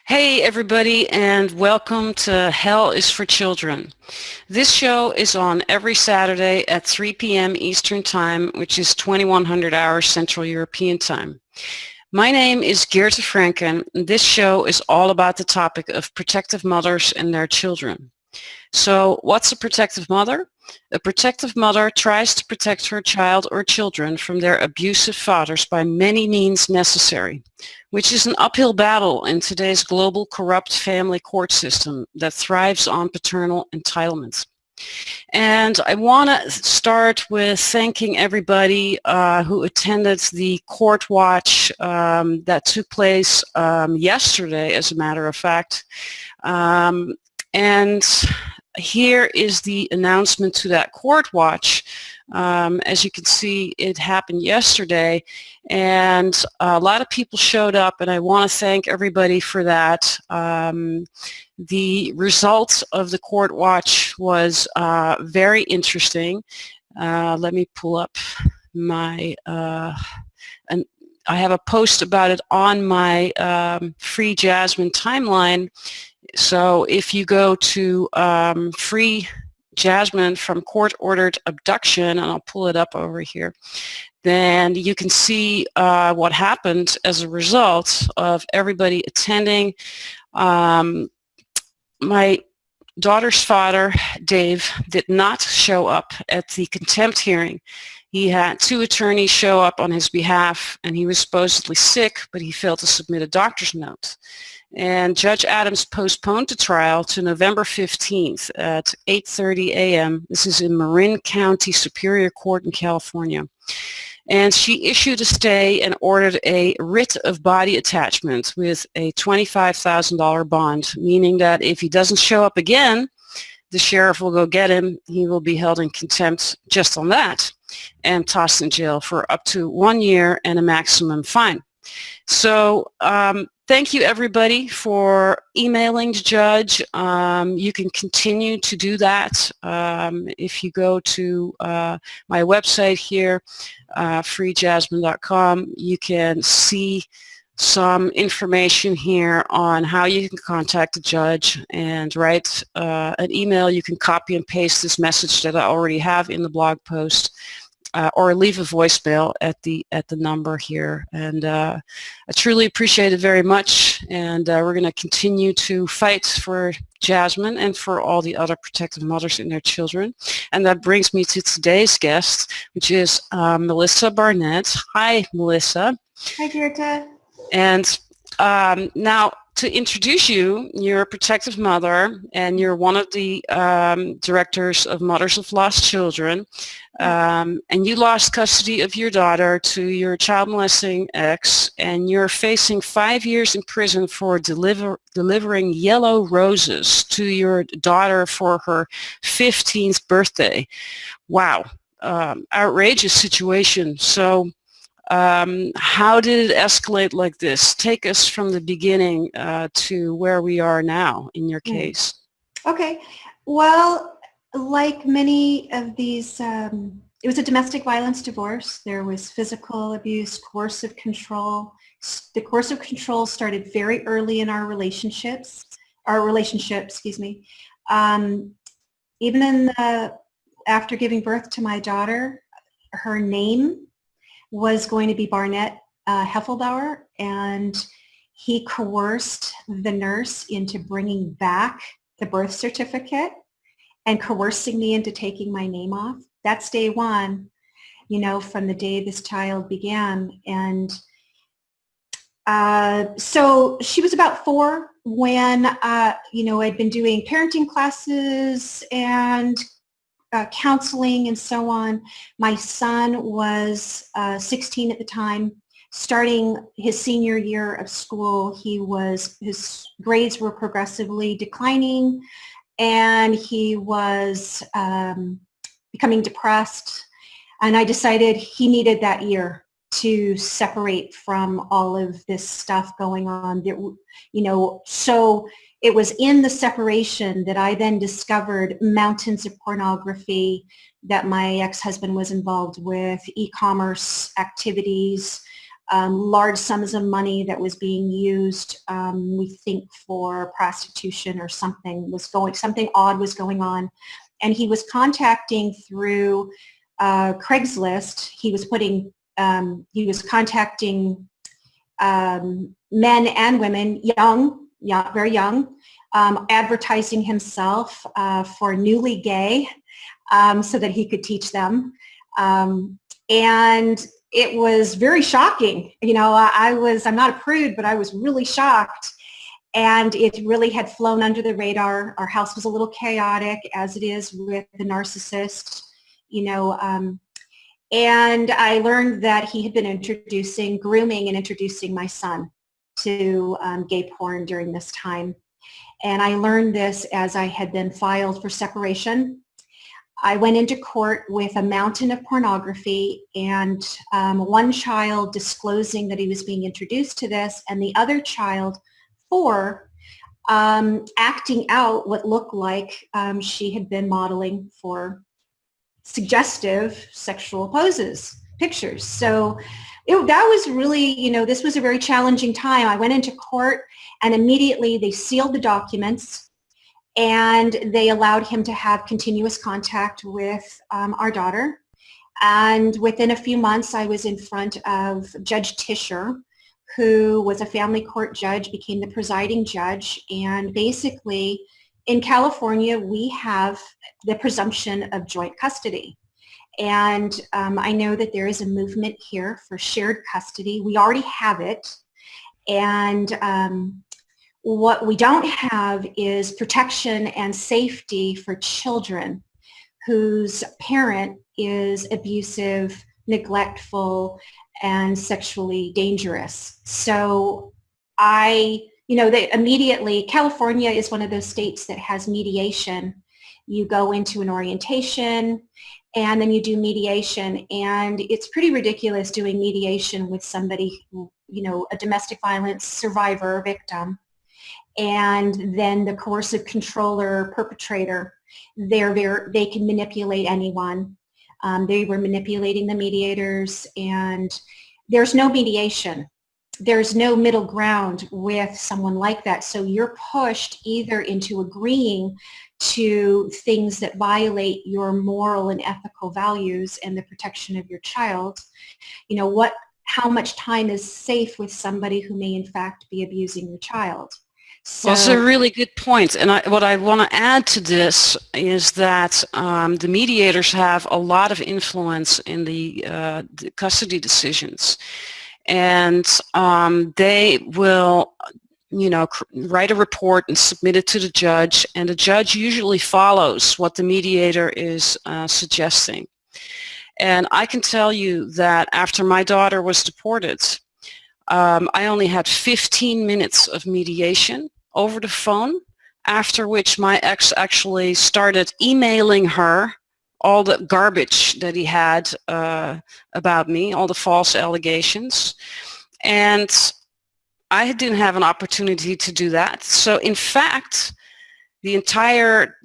Hey everybody, and welcome to Hell is for Children. This show is on every Saturday at 3 p.m. Eastern Time, which is 2100 hours Central European Time. My name is Geerte Frenken, and this show is all about the topic of protective mothers and their children. So what's a protective mother? A protective mother tries to protect her child or children from their abusive fathers by many means necessary, which is an uphill battle in today's global corrupt family court system that thrives on paternal entitlement. And I want to start with thanking everybody who attended the court watch that took place yesterday, as a matter of fact. And here is the announcement to that court watch. As you can see, it happened yesterday, and a lot of people showed up, and I want to thank everybody for that. The result of the court watch was very interesting. Let me pull up my, and I have a post about it on my Free Jasmine timeline. So if you go to Free Jasmine from Court-Ordered Abduction, and I'll pull it up over here, then you can see what happened as a result of everybody attending. My daughter's father, Dave, did not show up at the contempt hearing. He had two attorneys show up on his behalf, and he was supposedly sick, but he failed to submit a doctor's note. And Judge Adams postponed the trial to November 15th at 8:30 a.m. This is in Marin County Superior Court in California. And she issued a stay and ordered a writ of body attachment with a $25,000 bond, meaning that if he doesn't show up again, the sheriff will go get him. He will be held in contempt just on that and tossed in jail for up to 1 year and a maximum fine. So thank you everybody for emailing the judge. You can continue to do that. If you go to my website here, freejasmine.com, you can see some information here on how you can contact the judge and write an email. You can copy and paste this message that I already have in the blog post. Or leave a voicemail at the number here. And I truly appreciate it very much. And we're going to continue to fight for Jasmine and for all the other protective mothers and their children. And that brings me to today's guest, which is Melissa Barnett. Hi, Melissa. Hi, Geerte. And now, to introduce you, you're a protective mother, and you're one of the directors of Mothers of Lost Children, and you lost custody of your daughter to your child molesting ex, and you're facing 5 years in prison for delivering yellow roses to your daughter for her 15th birthday. Wow, outrageous situation. So how did it escalate like this? Take us from the beginning to where we are now in your case. Okay. Well, like many of these, it was a domestic violence divorce. There was physical abuse, coercive control. The coercive control started very early in our relationship, excuse me. Even after giving birth to my daughter, her name was going to be Barnett Heffelbauer, and he coerced the nurse into bringing back the birth certificate and coercing me into taking my name off. That's day one, from the day this child began. And so she was about 4 when, I'd been doing parenting classes and counseling and so on. My son was 16 at the time, starting his senior year of school. His grades were progressively declining, and he was becoming depressed. And I decided he needed that year to separate from all of this stuff going on. So it was in the separation that I then discovered mountains of pornography that my ex-husband was involved with, e-commerce activities, large sums of money that was being used, we think, for prostitution or something odd was going on. And he was contacting through Craigslist. He was contacting men and women, very young, advertising himself for newly gay, so that he could teach them. And it was very shocking. You know, I'm not a prude, but I was really shocked. And it really had flown under the radar. Our house was a little chaotic, as it is with the narcissist, you know. And I learned that he had been grooming and introducing my son to gay porn during this time. And I learned this as I had been filed for separation. I went into court with a mountain of pornography and one child disclosing that he was being introduced to this, and the other child, 4, acting out what looked like she had been modeling for suggestive sexual pictures. So that was really, you know, this was a very challenging time. I went into court and immediately they sealed the documents and they allowed him to have continuous contact with our daughter. And within a few months, I was in front of Judge Tischer, who was a family court judge, became the presiding judge. And basically, in California, we have the presumption of joint custody. And I know that there is a movement here for shared custody. We already have it. And what we don't have is protection and safety for children whose parent is abusive, neglectful, and sexually dangerous. So immediately, California is one of those states that has mediation. You go into an orientation and then you do mediation, and it's pretty ridiculous doing mediation with somebody who, you know, a domestic violence survivor, victim, and then the coercive controller, perpetrator. They can manipulate anyone. They were manipulating the mediators, and there's no mediation. There's no middle ground with someone like that. So you're pushed either into agreeing to things that violate your moral and ethical values and the protection of your child. You know, how much time is safe with somebody who may in fact be abusing your child. So, well, it's a really good point. And what I want to add to this is that the mediators have a lot of influence in the custody decisions. And they will, you know, write a report and submit it to the judge, and the judge usually follows what the mediator is suggesting. And I can tell you that after my daughter was deported, I only had 15 minutes of mediation over the phone, after which my ex actually started emailing her all the garbage that he had about me, all the false allegations. And I didn't have an opportunity to do that. So in fact, the entire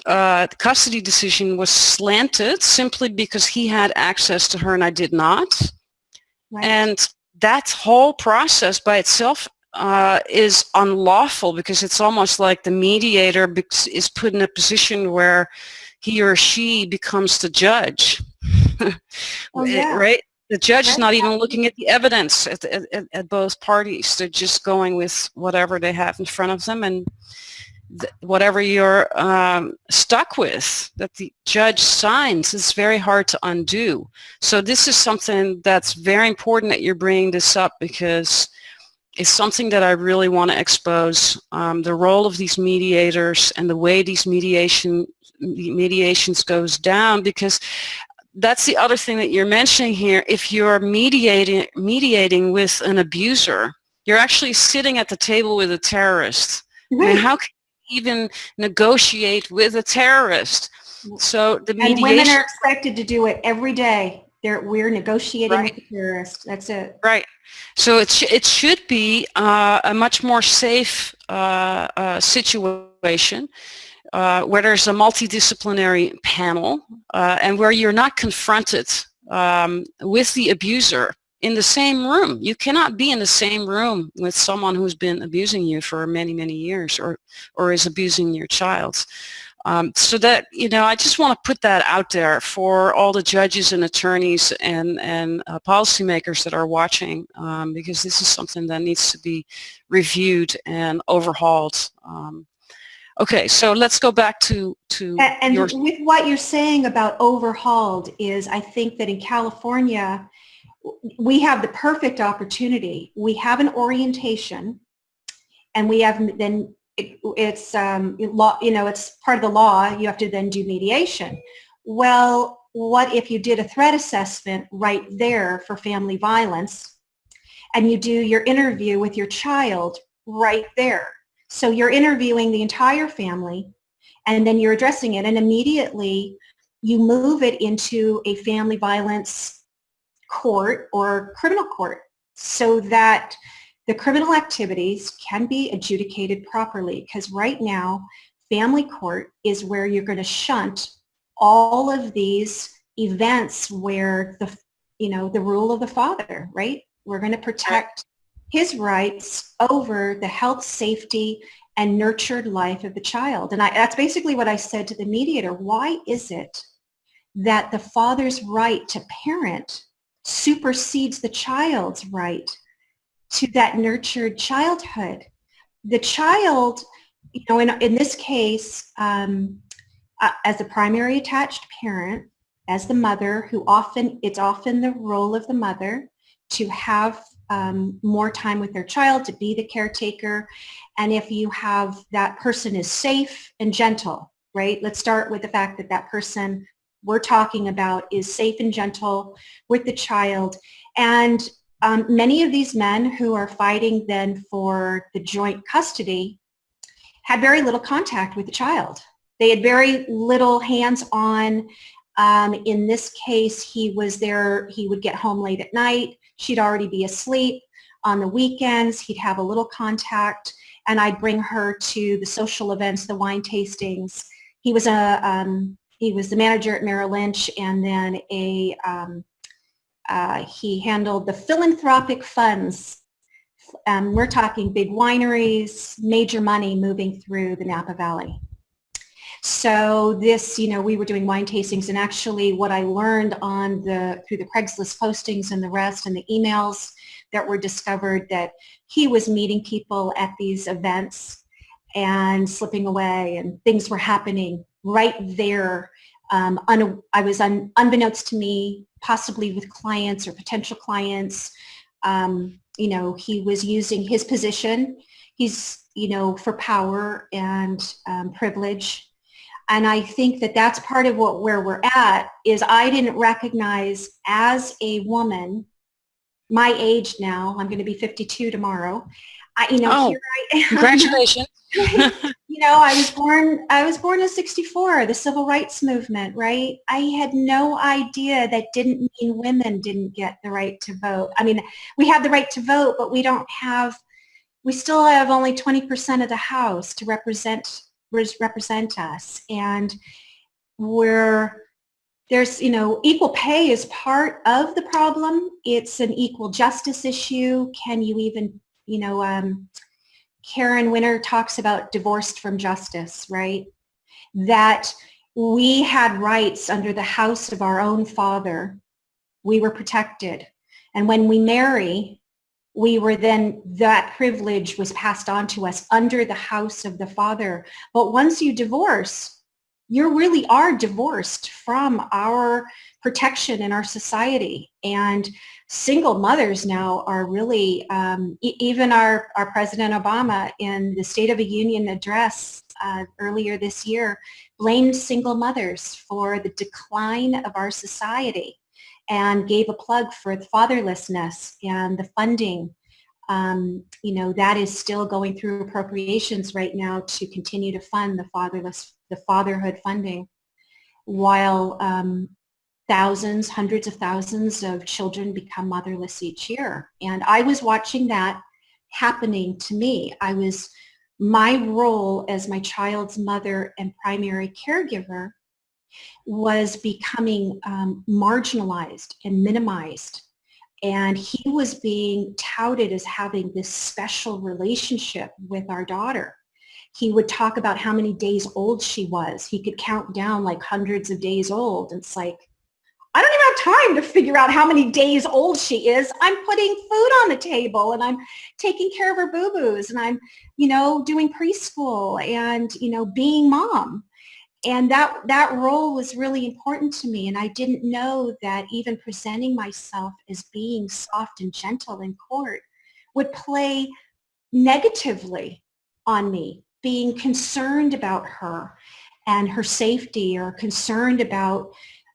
custody decision was slanted simply because he had access to her and I did not. Right. And that whole process by itself is unlawful, because it's almost like the mediator is put in a position where he or she becomes the judge. Oh, yeah. Right? The judge is not even looking at the evidence at both parties. They're just going with whatever they have in front of them, and whatever you're stuck with that the judge signs is very hard to undo. So this is something that's very important that you're bringing this up, because it's something that I really want to expose, the role of these mediators and the way these mediations goes down, because that's the other thing that you're mentioning here. If you're mediating with an abuser, you're actually sitting at the table with a terrorist. Right. I mean, how can you even negotiate with a terrorist? So the mediation, and women are expected to do it every day. We're negotiating with the terrorist. That's it. Right. So it should be a much more safe situation where there's a multidisciplinary panel and where you're not confronted with the abuser in the same room. You cannot be in the same room with someone who's been abusing you for many, many years, or is abusing your child. So that, I just want to put that out there for all the judges and attorneys and policymakers that are watching, because this is something that needs to be reviewed and overhauled. Okay, so let's go back to And your... with what you're saying about overhauled is, I think that in California, we have the perfect opportunity. We have an orientation, and we have then it's law. It's part of the law. You have to then do mediation. Well, what if you did a threat assessment right there for family violence, and you do your interview with your child right there? So you're interviewing the entire family, and then you're addressing it, and immediately you move it into a family violence court or criminal court, so that the criminal activities can be adjudicated properly. Because right now, family court is where you're going to shunt all of these events where the rule of the father, right? We're going to protect his rights over the health, safety, and nurtured life of the child. And that's basically what I said to the mediator. Why is it that the father's right to parent supersedes the child's right to that nurtured childhood? The child, in this case, as the primary attached parent, as the mother, it's often the role of the mother to have more time with their child, to be the caretaker. And if you have that person is safe and gentle, right? Let's start with the fact that that person we're talking about is safe and gentle with the child. And many of these men who are fighting then for the joint custody had very little contact with the child. They had very little hands-on. In this case, he was there. He would get home late at night. She'd already be asleep. On the weekends, he'd have a little contact, and I'd bring her to the social events, the wine tastings. He was the manager at Merrill Lynch, and then he handled the philanthropic funds. We're talking big wineries, major money moving through the Napa Valley. So this, we were doing wine tastings, and actually what I learned through the Craigslist postings and the rest and the emails that were discovered, that he was meeting people at these events and slipping away, and things were happening right there. I was unbeknownst to me, possibly with clients or potential clients. He was using his position. He's, for power and privilege. And I think that that's part of where we're at, is I didn't recognize as a woman, my age now, I'm going to be 52 tomorrow. Here I am. Congratulations. I was born in 64, the civil rights movement, right? I had no idea that didn't mean women didn't get the right to vote. I mean, we have the right to vote, but we still have only 20% of the House to represent us. And there's, equal pay is part of the problem. It's an equal justice issue. Can you even, Karen Winter talks about divorced from justice, right? That we had rights under the house of our own father. We were protected. And when we marry, that privilege was passed on to us under the house of the father. But once you divorce, you really are divorced from our protection in our society. And single mothers now are really, even our President Obama in the State of the Union address earlier this year blamed single mothers for the decline of our society, and gave a plug for fatherlessness and the funding. That is still going through appropriations right now to continue to fund the fatherhood funding, while hundreds of thousands of children become motherless each year. And I was watching that happening to me. My role as my child's mother and primary caregiver was becoming marginalized and minimized. And he was being touted as having this special relationship with our daughter. He would talk about how many days old she was. He could count down like hundreds of days old. And it's like, I don't even have time to figure out how many days old she is. I'm putting food on the table and I'm taking care of her boo-boos and I'm, doing preschool and, being mom. And that role was really important to me. And I didn't know that even presenting myself as being soft and gentle in court would play negatively on me, being concerned about her and her safety, or concerned about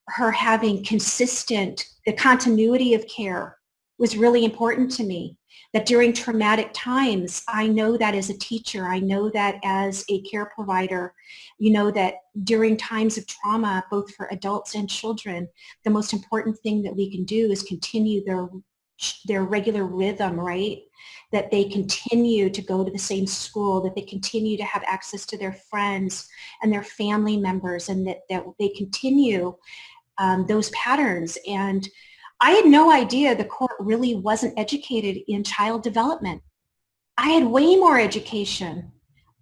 her having the continuity of care was really important to me. That during traumatic times, I know that as a teacher, I know that as a care provider, that during times of trauma, both for adults and children, the most important thing that we can do is continue their regular rhythm, right? That they continue to go to the same school, that they continue to have access to their friends and their family members, and that they continue those patterns. And I had no idea the court really wasn't educated in child development. I had way more education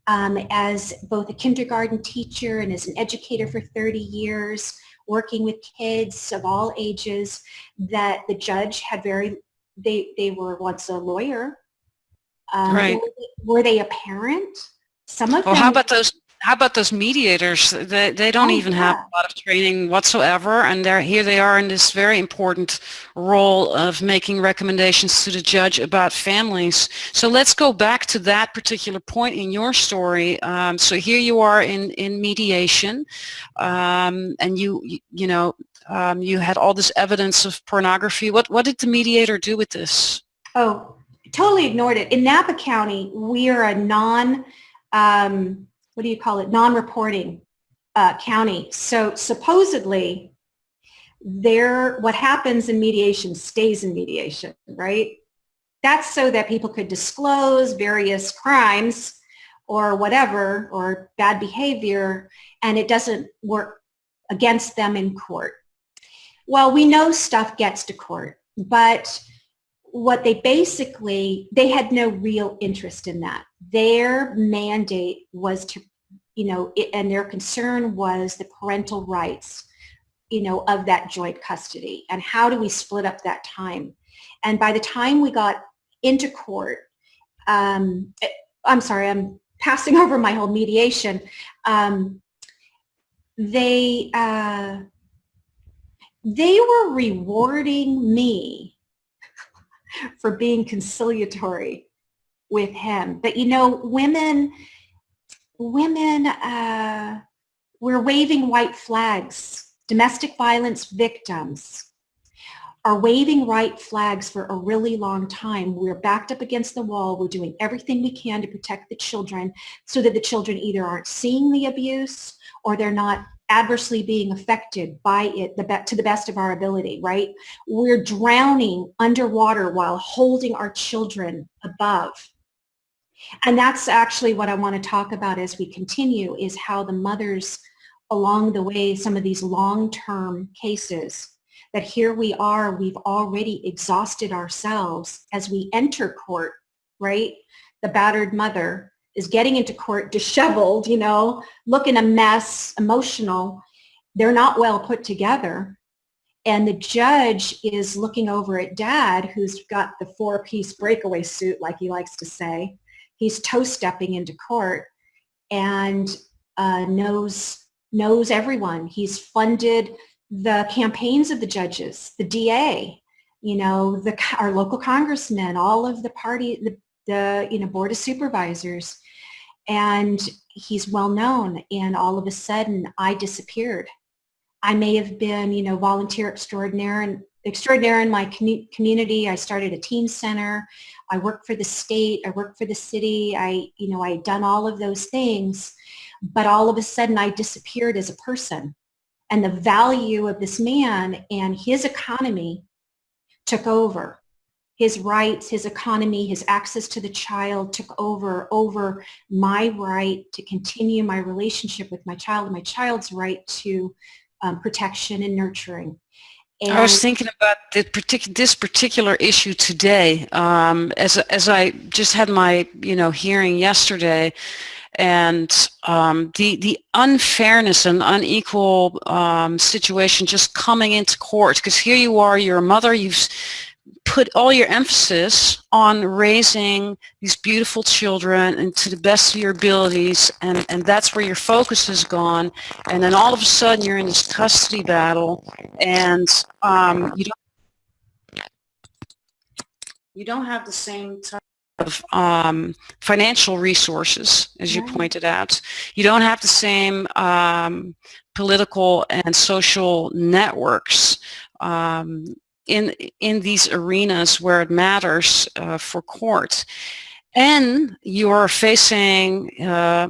as both a kindergarten teacher and as an educator for 30 years, working with kids of all ages, that the judge had they were once a lawyer. Right. Were they a parent? Some of Well, them. how about those mediators? They don't Oh, even have yeah. a lot of training whatsoever, and here they are in this very important role of making recommendations to the judge about families. So let's go back to that particular point in your story. So here you are in mediation, and you had all this evidence of pornography. What did the mediator do with this? Oh, totally ignored it. In Napa County, we are a what do you call it, non-reporting county. So supposedly, what happens in mediation stays in mediation, right? That's so that people could disclose various crimes or whatever, or bad behavior, and it doesn't work against them in court. Well, we know stuff gets to court, but what they had no real interest in that. Their mandate was to, and their concern was the parental rights, of that joint custody. And how do we split up that time? And by the time we got into court, I'm sorry, I'm passing over my whole mediation. They were rewarding me for being conciliatory with him. But women we're waving white flags. Domestic violence victims are waving white flags for a really long time. We're backed up against the wall. We're doing everything we can to protect the children so that the children either aren't seeing the abuse or they're not adversely being affected by it to the best of our ability, right? We're drowning underwater while holding our children above. And that's actually what I want to talk about as we continue, is how the mothers along the way, some of these long-term cases, that here we are, we've already exhausted ourselves as we enter court, right? The battered mother is getting into court disheveled, looking a mess, emotional. They're not well put together. And the judge is looking over at dad, who's got the 4-piece breakaway suit, like he likes to say. He's toe-stepping into court and knows everyone. He's funded the campaigns of the judges, the DA, our local congressmen, all of the party, the board of supervisors. And he's well known. And all of a sudden, I disappeared. I may have been, volunteer extraordinaire in my community. I started a teen center. I worked for the state. I worked for the city. I had done all of those things. But all of a sudden, I disappeared as a person. And the value of this man and his economy took over. His rights, his economy, his access to the child took over my right to continue my relationship with my child and my child's right to protection and nurturing. I was And thinking about this particular issue today, as I just had my hearing yesterday, and the unfairness and unequal situation just coming into court. Because here you are, you're a mother, you've put all your emphasis on raising these beautiful children and to the best of your abilities, and that's where your focus has gone, and then all of a sudden you're in this custody battle, and you don't have the same type of financial resources, as you right. pointed out. You don't have the same political and social networks in these arenas where it matters for court. And you're facing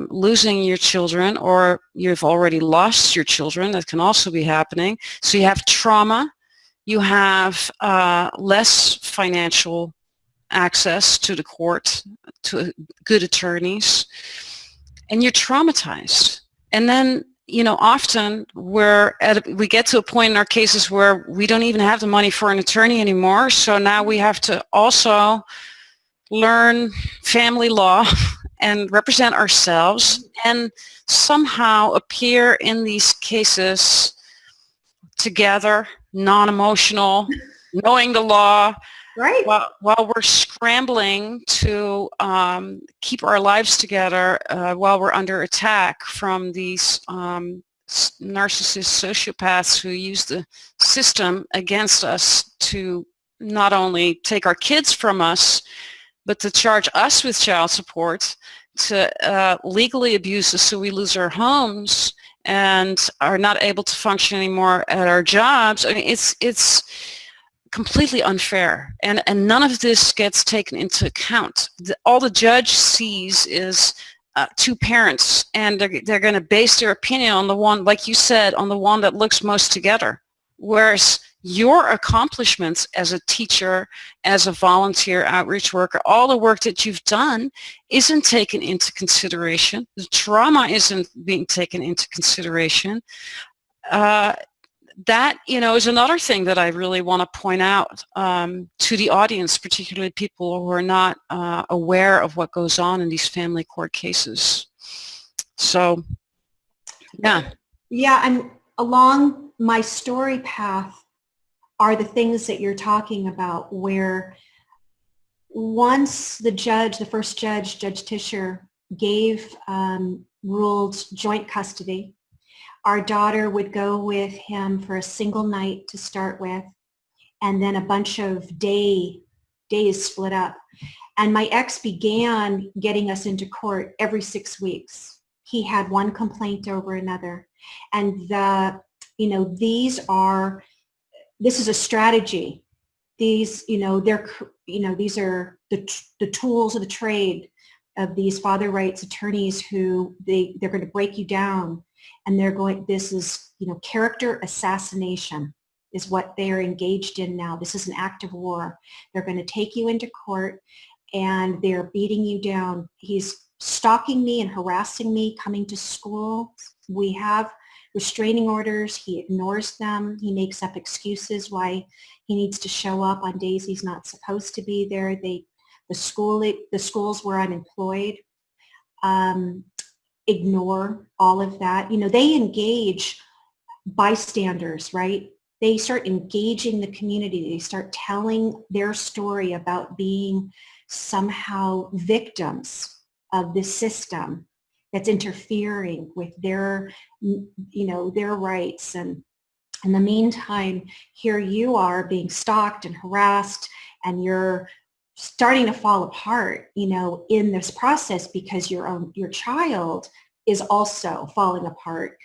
losing your children, or you've already lost your children. That can also be happening. So you have trauma. You have less financial access to the court, to good attorneys, and you're traumatized. And then, often we get to a point in our cases where we don't even have the money for an attorney anymore. So now we have to also learn family law and represent ourselves and somehow appear in these cases together, non-emotional, knowing the law, Right. while we're scrambling to keep our lives together while we're under attack from these narcissist sociopaths who use the system against us to not only take our kids from us, but to charge us with child support, to legally abuse us so we lose our homes and are not able to function anymore at our jobs. I mean, it's completely unfair, and none of this gets taken into account. All the judge sees is two parents, and they're going to base their opinion on the one, like you said, on the one that looks most together, whereas your accomplishments as a teacher, as a volunteer outreach worker, all the work that you've done isn't taken into consideration. The trauma isn't being taken into consideration. That, is another thing that I really want to point out to the audience, particularly people who are not aware of what goes on in these family court cases. So, yeah. Yeah, and along my story path are the things that you're talking about, where once the first judge, Judge Tischer, ruled joint custody, our daughter would go with him for a single night to start with, and then a bunch of days split up. And my ex began getting us into court every 6 weeks. He had one complaint over another. And this is a strategy. These, these are the tools of the trade of these father rights attorneys who they're going to break you down, and this is, character assassination is what they are engaged in now. This is an act of war. They're going to take you into court and they're beating you down. He's stalking me and harassing me coming to school. We have restraining orders. He ignores them. He makes up excuses why he needs to show up on days he's not supposed to be there. The schools were unemployed. Ignore all of that. They engage bystanders, right? They start engaging the community. They start telling their story about being somehow victims of this system that's interfering with their rights. And in the meantime, here you are being stalked and harassed, and you're starting to fall apart, in this process, because your child is also falling apart,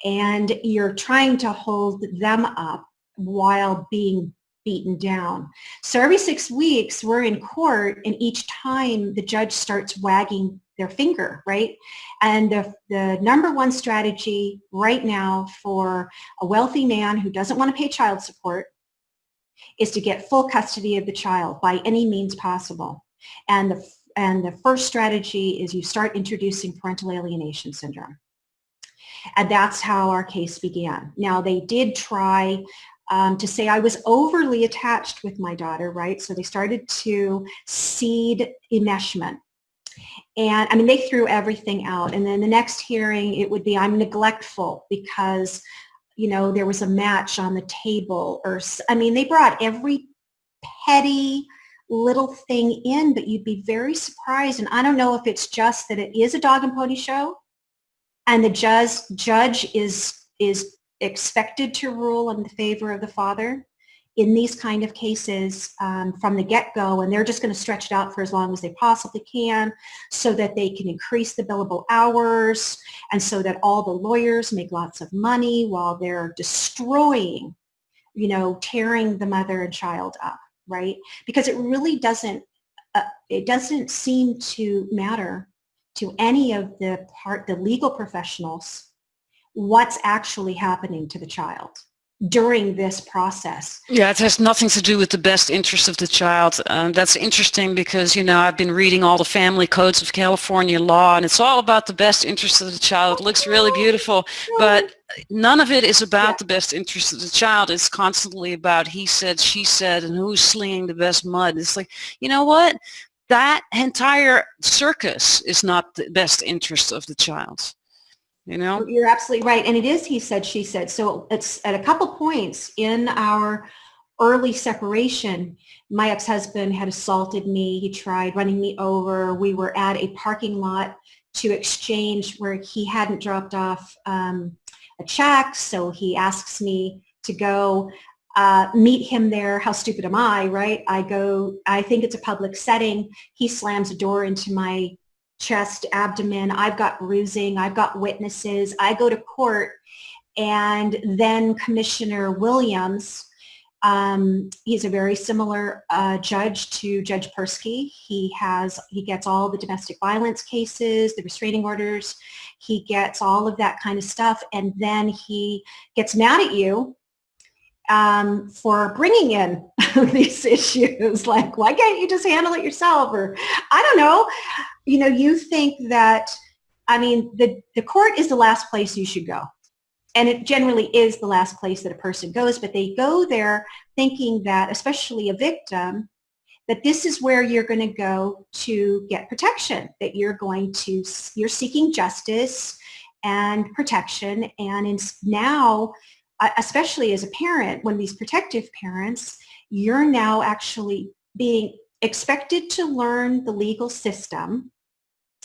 and you're trying to hold them up while being beaten down. So every 6 weeks we're in court, and each time the judge starts wagging their finger, right? And the number one strategy right now for a wealthy man who doesn't want to pay child support is to get full custody of the child by any means possible. And the first strategy is you start introducing parental alienation syndrome. And that's how our case began. Now, they did try to say I was overly attached with my daughter, right? So they started to seed enmeshment. And I mean, they threw everything out. And then the next hearing, it would be, I'm neglectful because, you know, there was a match on the table, or, I mean, they brought every petty little thing in, but you'd be very surprised. And I don't know if it's just that it is a dog and pony show and the judge is expected to rule in the favor of the father in these kind of cases from the get-go, and they're just going to stretch it out for as long as they possibly can so that they can increase the billable hours and so that all the lawyers make lots of money while they're destroying, you know, tearing the mother and child up, right? Because it doesn't seem to matter to any of the legal professionals what's actually happening to the child during this process. Yeah, it has nothing to do with the best interest of the child. That's interesting because, you know, I've been reading all the family codes of California law, and it's all about the best interest of the child. It looks really beautiful, but none of it is about the best interest of the child. It's constantly about he said, she said, and who's slinging the best mud. It's like, you know what? That entire circus is not the best interest of the child. You know? You're absolutely right. And it is he said, she said. So it's at a couple points in our early separation, my ex-husband had assaulted me. He tried running me over. We were at a parking lot to exchange where he hadn't dropped off a check. So he asks me to go meet him there. How stupid am I, right? I go, I think it's a public setting. He slams a door into my chest, abdomen. I've got bruising. I've got witnesses. I go to court, and then Commissioner Williams, he's a very similar judge to Judge Persky. He gets all the domestic violence cases, the restraining orders. He gets all of that kind of stuff, and then he gets mad at you for bringing in these issues. Like, why can't you just handle it yourself? Or I don't know. You know, you think that, I mean, the court is the last place you should go. And it generally is the last place that a person goes, but they go there thinking that, especially a victim, that this is where you're going to go to get protection, that you're seeking justice and protection. And now, especially as a parent, when these protective parents, you're now actually being expected to learn the legal system,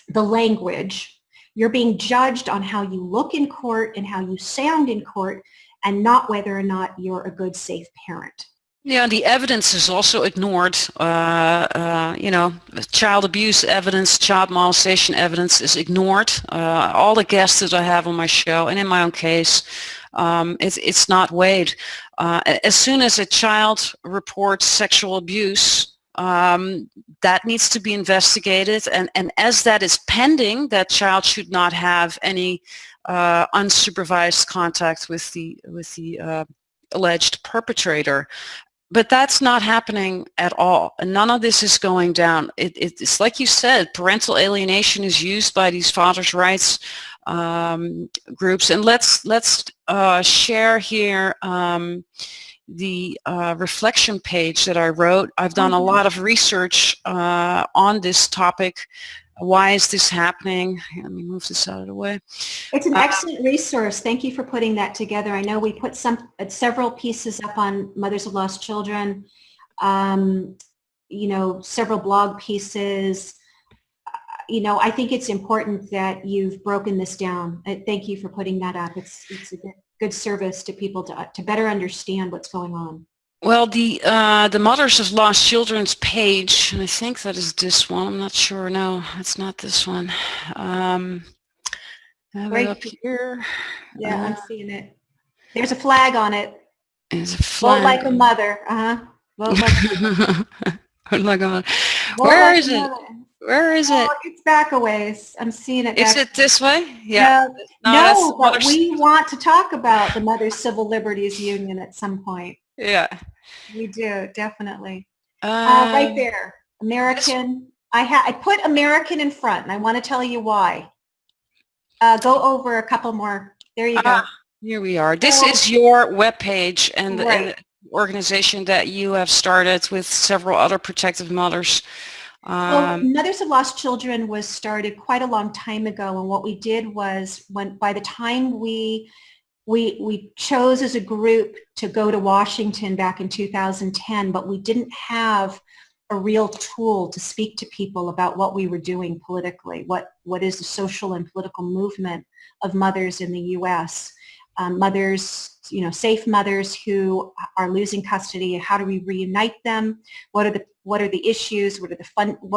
the language. You're being judged on how you look in court and how you sound in court, and not whether or not you're a good, safe parent. Yeah, the evidence is also ignored. You know, child abuse evidence, child molestation evidence is ignored. All the guests that I have on my show and in my own case, it's not weighed. As soon as a child reports sexual abuse, that needs to be investigated, and as that is pending, that child should not have any unsupervised contact with the alleged perpetrator. But that's not happening at all, and none of this is going down. It's like you said, parental alienation is used by these fathers' rights groups, and let's share here the reflection page that I wrote. I've done a lot of research on this topic. Why is this happening? Let me move this out of the way. It's an excellent resource. Thank you for putting that together. I know we put several pieces up on Mothers of Lost Children, you know, several blog pieces. You know, I think it's important that you've broken this down. Thank you for putting that up. It's a good service to people to better understand what's going on. Well, the Mothers of Lost Children's page, and I think that is this one. I'm not sure. No, it's not this one. Have Right it up here. Yeah, I'm seeing it. There's a flag on it. There's a flag. Vote like a mother. Vote like a mother. Where is it? Where is it? It's back a ways. I'm seeing it. Is it this way? Yeah. No, but we want to talk about the Mothers Civil Liberties Union at some point. Yeah. We do, definitely. Right there, American. I put American in front, and I want to tell you why. Go over a couple more. There you go. Here we are. This So, is your webpage and right. the organization that you have started with several other protective mothers. Well, Um, Mothers Who Lost Children was started quite a long time ago, and what we did was, when by the time we chose as a group to go to Washington back in 2010, but we didn't have a real tool to speak to people about what we were doing politically, what is the social and political movement of mothers in the U.S. Mothers, safe mothers who are losing custody. How do we reunite them? What are the issues? What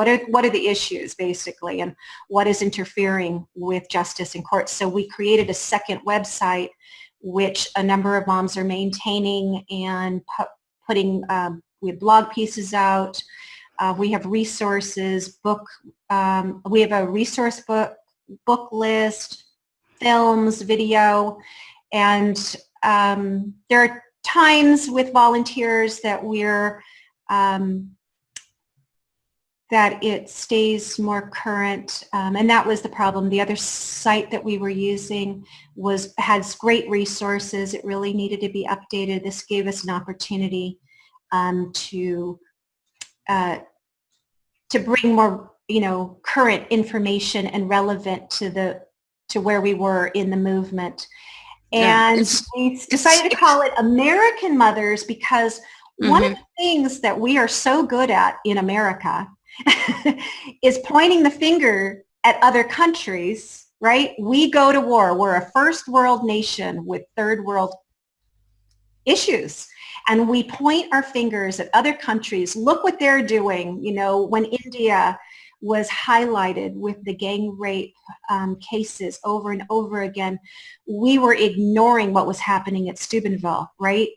are the issues basically, and what is interfering with justice in courts? So we created a second website, which a number of moms are maintaining and putting. We have blog pieces out. We have resources, we have a resource book list, films, video, and there are times with volunteers that that it stays more current, and that was the problem. The other site that we were using has great resources. It really needed to be updated. This gave us an opportunity to bring more, current information and relevant to where we were in the movement. yeah, And we decided to call it American Mothers because one of mhm. the things that we are so good at in America is pointing the finger at other countries, right? We go to war. We're a first world nation with third world issues. And we point our fingers at other countries. Look what they're doing. When India was highlighted with the gang rape cases over and over again, we were ignoring what was happening at Steubenville, right?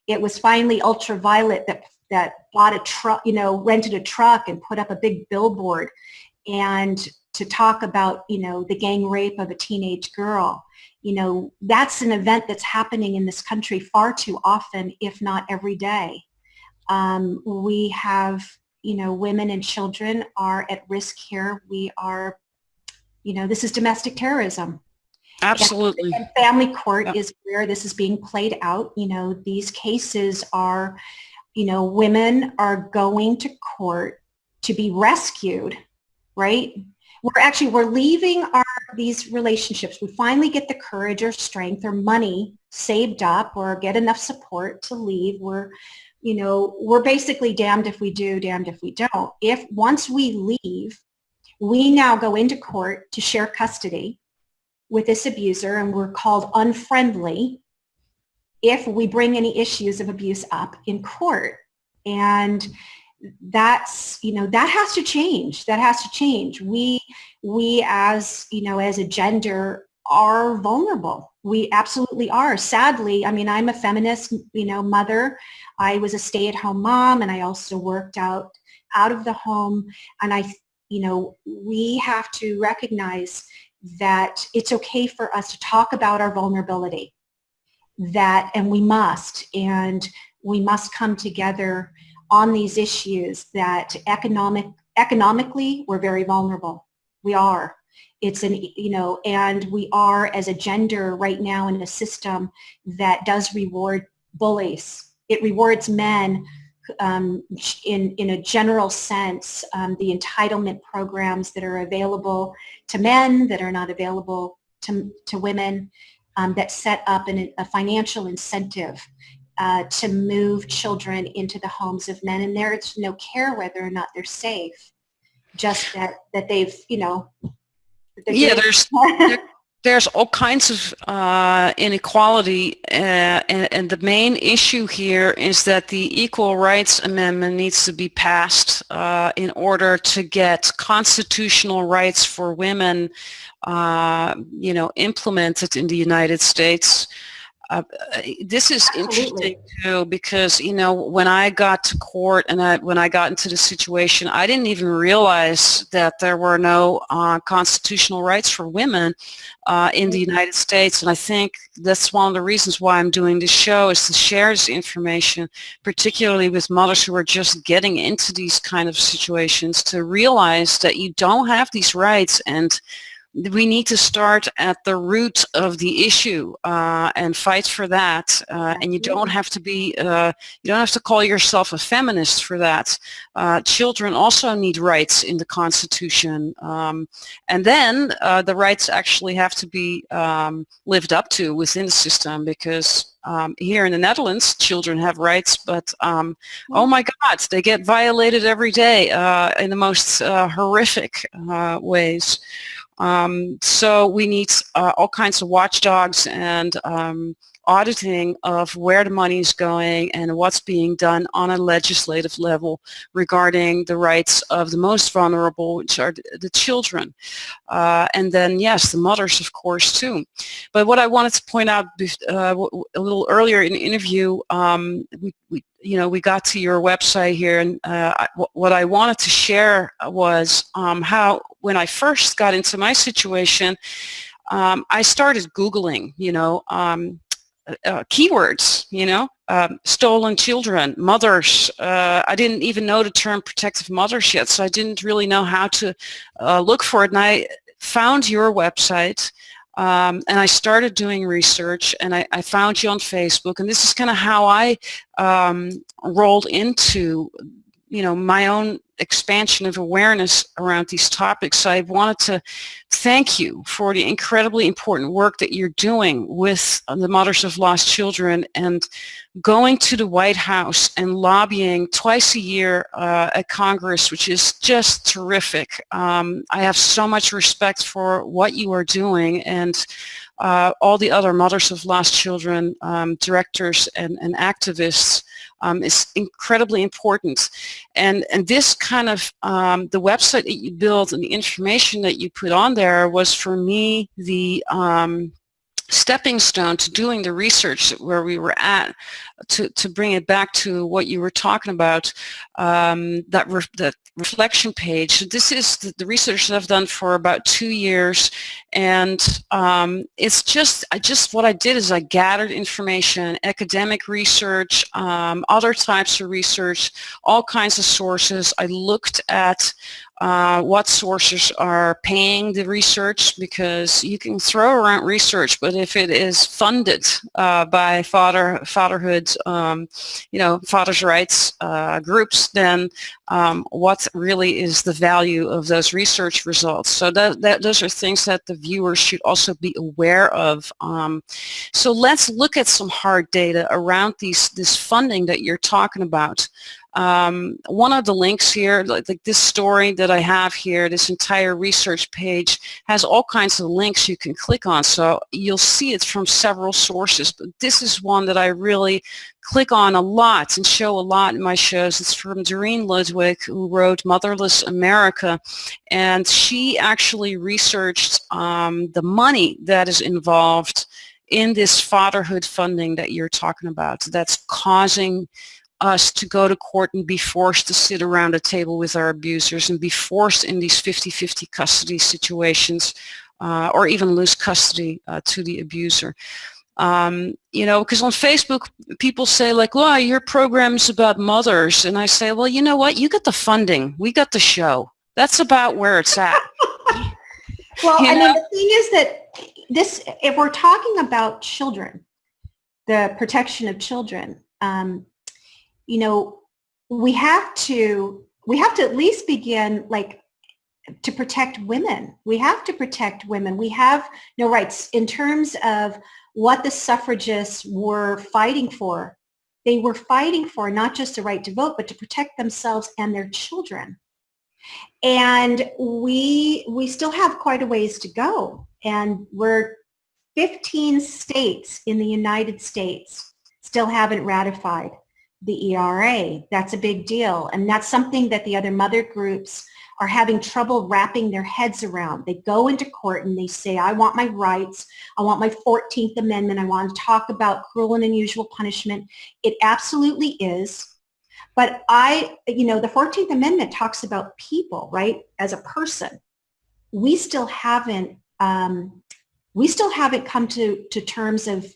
It was finally Ultraviolet that bought a truck, rented a truck and put up a big billboard and to talk about, the gang rape of a teenage girl. That's an event that's happening in this country far too often, if not every day. We have, women and children are at risk here. We are, this is domestic terrorism. Absolutely. And family court Yeah. is where this is being played out. These cases are, women are going to court to be rescued, right? We're leaving these relationships. We finally get the courage or strength or money saved up or get enough support to leave. We're basically damned if we do, damned if we don't. If once we leave, we now go into court to share custody with this abuser, and we're called unfriendly if we bring any issues of abuse up in court. And that has to change. That has to change. We as, as a gender are vulnerable. We absolutely are. Sadly, I'm a feminist, mother. I was a stay-at-home mom, and I also worked out of the home. And we have to recognize that it's okay for us to talk about our vulnerability, and we must come together on these issues that economically we're very vulnerable. We are. And we are as a gender right now in a system that does reward bullies. It rewards men in a general sense, the entitlement programs that are available to men that are not available to women, that set up a financial incentive to move children into the homes of men. And there's no care whether or not they're safe, just that they've, that they're Yeah, doing. there's all kinds of inequality, and the main issue here is that the Equal Rights Amendment needs to be passed in order to get constitutional rights for women, implemented in the United States. This is interesting Absolutely. too because when I got to court and when I got into the situation, I didn't even realize that there were no constitutional rights for women in the United States. And I think that's one of the reasons why I'm doing this show, is to share this information, particularly with mothers who are just getting into these kind of situations, to realize that you don't have these rights. And we need to start at the root of the issue and fight for that. And you don't have to be, you don't have to call yourself a feminist for that. Children also need rights in the Constitution. And then the rights actually have to be lived up to within the system, because here in the Netherlands, children have rights, but oh my God, they get violated every day in the most horrific ways. So we need all kinds of watchdogs and auditing of where the money is going and what's being done on a legislative level regarding the rights of the most vulnerable, which are the children. And then, yes, the mothers, of course, too. But what I wanted to point out a little earlier in the interview, we got to your website here, and what I wanted to share was how, when I first got into my situation, I started Googling, keywords, stolen children, mothers. I didn't even know the term protective mothers yet, so I didn't really know how to look for it. And I found your website, and I started doing research, and I found you on Facebook. And this is kind of how I rolled into, my own expansion of awareness around these topics. So I wanted to thank you for the incredibly important work that you're doing with the Mothers of Lost Children, and going to the White House and lobbying twice a year at Congress, which is just terrific. I have so much respect for what you are doing, and all the other Mothers of Lost Children directors and activists. Is incredibly important. And this kind of, the website that you built and the information that you put on there was, for me, the stepping stone to doing the research where we were at, to bring it back to what you were talking about, that reflection page. This is the research that I've done for about 2 years, and it's just, what I did is I gathered information, academic research, other types of research, all kinds of sources. I looked at what sources are paying the research, because you can throw around research, but if it is funded by fatherhood, father's rights groups, then what really is the value of those research results? So those are things that the viewers should also be aware of. So let's look at some hard data around this funding that you're talking about. One of the links here, like this story that I have here, this entire research page has all kinds of links you can click on, so you'll see it's from several sources, but this is one that I really click on a lot and show a lot in my shows. It's from Doreen Ludwig, who wrote Motherless America, and she actually researched the money that is involved in this fatherhood funding that you're talking about, that's causing us to go to court and be forced to sit around a table with our abusers and be forced in these 50-50 custody situations, or even lose custody to the abuser. Because on Facebook, people say like, well, your program is about mothers. And I say, well, you know what? You got the funding. We got the show. That's about where it's at. Well, I mean, the thing is that if we're talking about children, the protection of children, we have to at least begin to protect women. We have to protect women. We have no rights in terms of what the suffragists were fighting for. They were fighting for not just the right to vote, but to protect themselves and their children. And we still have quite a ways to go. And we're 15 states in the United States still haven't ratified the ERA. That's a big deal. And that's something that the other mother groups are having trouble wrapping their heads around. They go into court and they say, I want my rights. I want my 14th Amendment. I want to talk about cruel and unusual punishment. It absolutely is. But the 14th Amendment talks about people, right? As a person. We still haven't come to terms of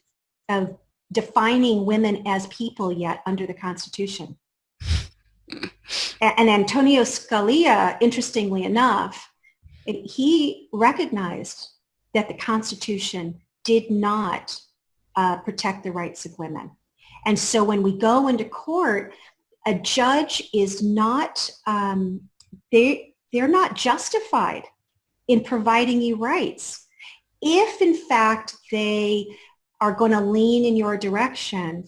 defining women as people yet under the Constitution. And Antonio Scalia, interestingly enough, he recognized that the Constitution did not protect the rights of women. And so when we go into court, a judge is not, they're not justified in providing you rights. If in fact they are going to lean in your direction,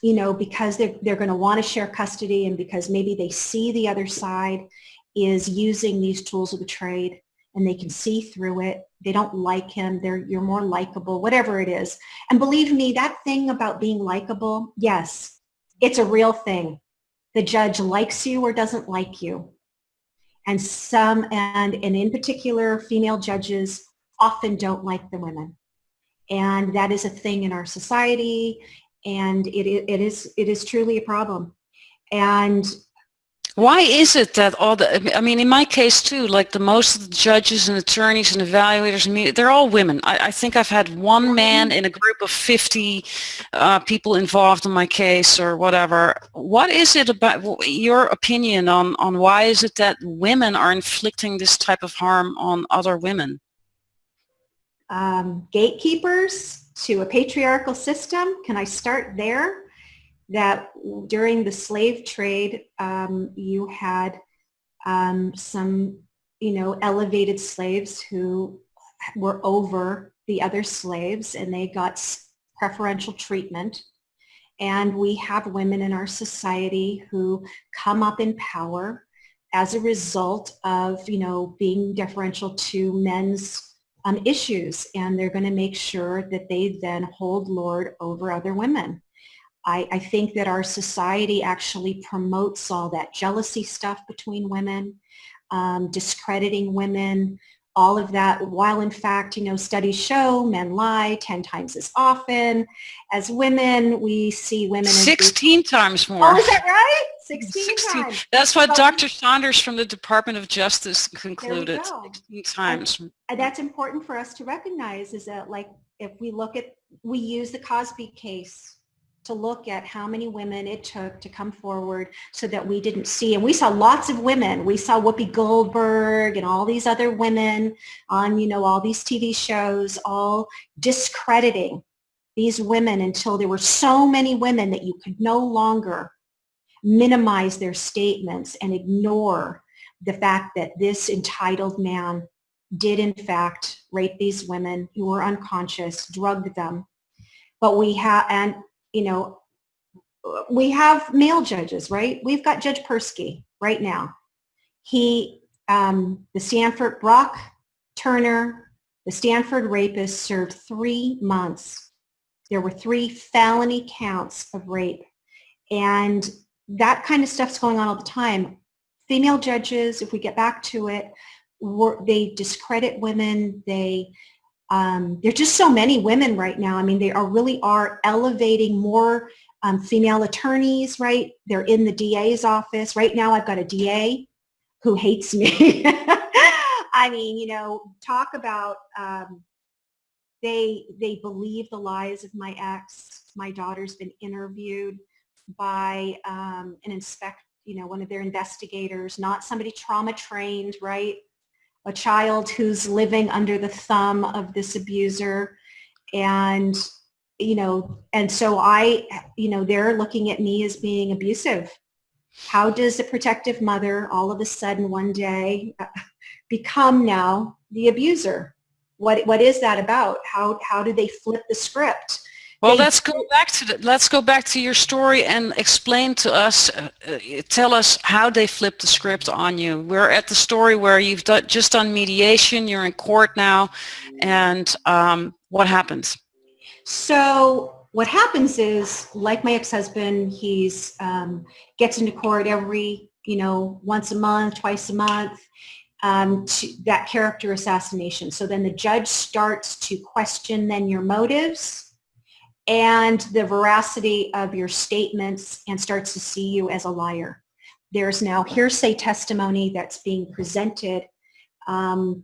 because they're going to want to share custody, and because maybe they see the other side is using these tools of the trade and they can see through it. They don't like him. You're more likable, whatever it is. And believe me, that thing about being likable, yes, it's a real thing. The judge likes you or doesn't like you. And in particular, female judges often don't like the women. And that is a thing in our society, and it is truly a problem. And why is it that in my case too, like the most of the judges and attorneys and evaluators, they're all women. I think I've had one man in a group of 50 people involved in my case or whatever. What is it about your opinion on why is it that women are inflicting this type of harm on other women? Gatekeepers to a patriarchal system. Can I start there? That during the slave trade, you had some, elevated slaves who were over the other slaves, and they got preferential treatment. And we have women in our society who come up in power as a result of, being deferential to men's issues, and they're going to make sure that they then hold lord over other women. I think that our society actually promotes all that jealousy stuff between women, discrediting women, all of that, while in fact, studies show men lie 10 times as often as women. We see women 16 times more. Oh, is that right? 16 times. That's what Dr. Saunders from the Department of Justice concluded. 16 times. And that's important for us to recognize, is that, like, if we use the Cosby case to look at how many women it took to come forward so that we didn't see. And we saw lots of women. We saw Whoopi Goldberg and all these other women on, all these TV shows, all discrediting these women until there were so many women that you could no longer minimize their statements and ignore the fact that this entitled man did in fact rape these women who were unconscious, drugged them. But we have male judges, right? We've got Judge Persky right now. Brock Turner, the Stanford rapist, served 3 months. There were 3 felony counts of rape. And that kind of stuff's going on all the time. Female judges, if we get back to it, they discredit women. There's just so many women right now. They really are elevating more female attorneys, right? They're in the DA's office. Right now I've got a DA who hates me. Talk about they believe the lies of my ex. My daughter's been interviewed by one of their investigators, not somebody trauma trained, right? A child who's living under the thumb of this abuser. And, so they're looking at me as being abusive. How does a protective mother all of a sudden one day become now the abuser? What is that about? How do they flip the script? Well, let's go back to your story and explain to us, tell us how they flipped the script on you. We're at the story where you've just done mediation, you're in court now, and what happens? So what happens is, like my ex-husband, he's gets into court every, once a month, twice a month, that character assassination. So then the judge starts to question then your motives and the veracity of your statements, and starts to see you as a liar. There's now hearsay testimony that's being presented and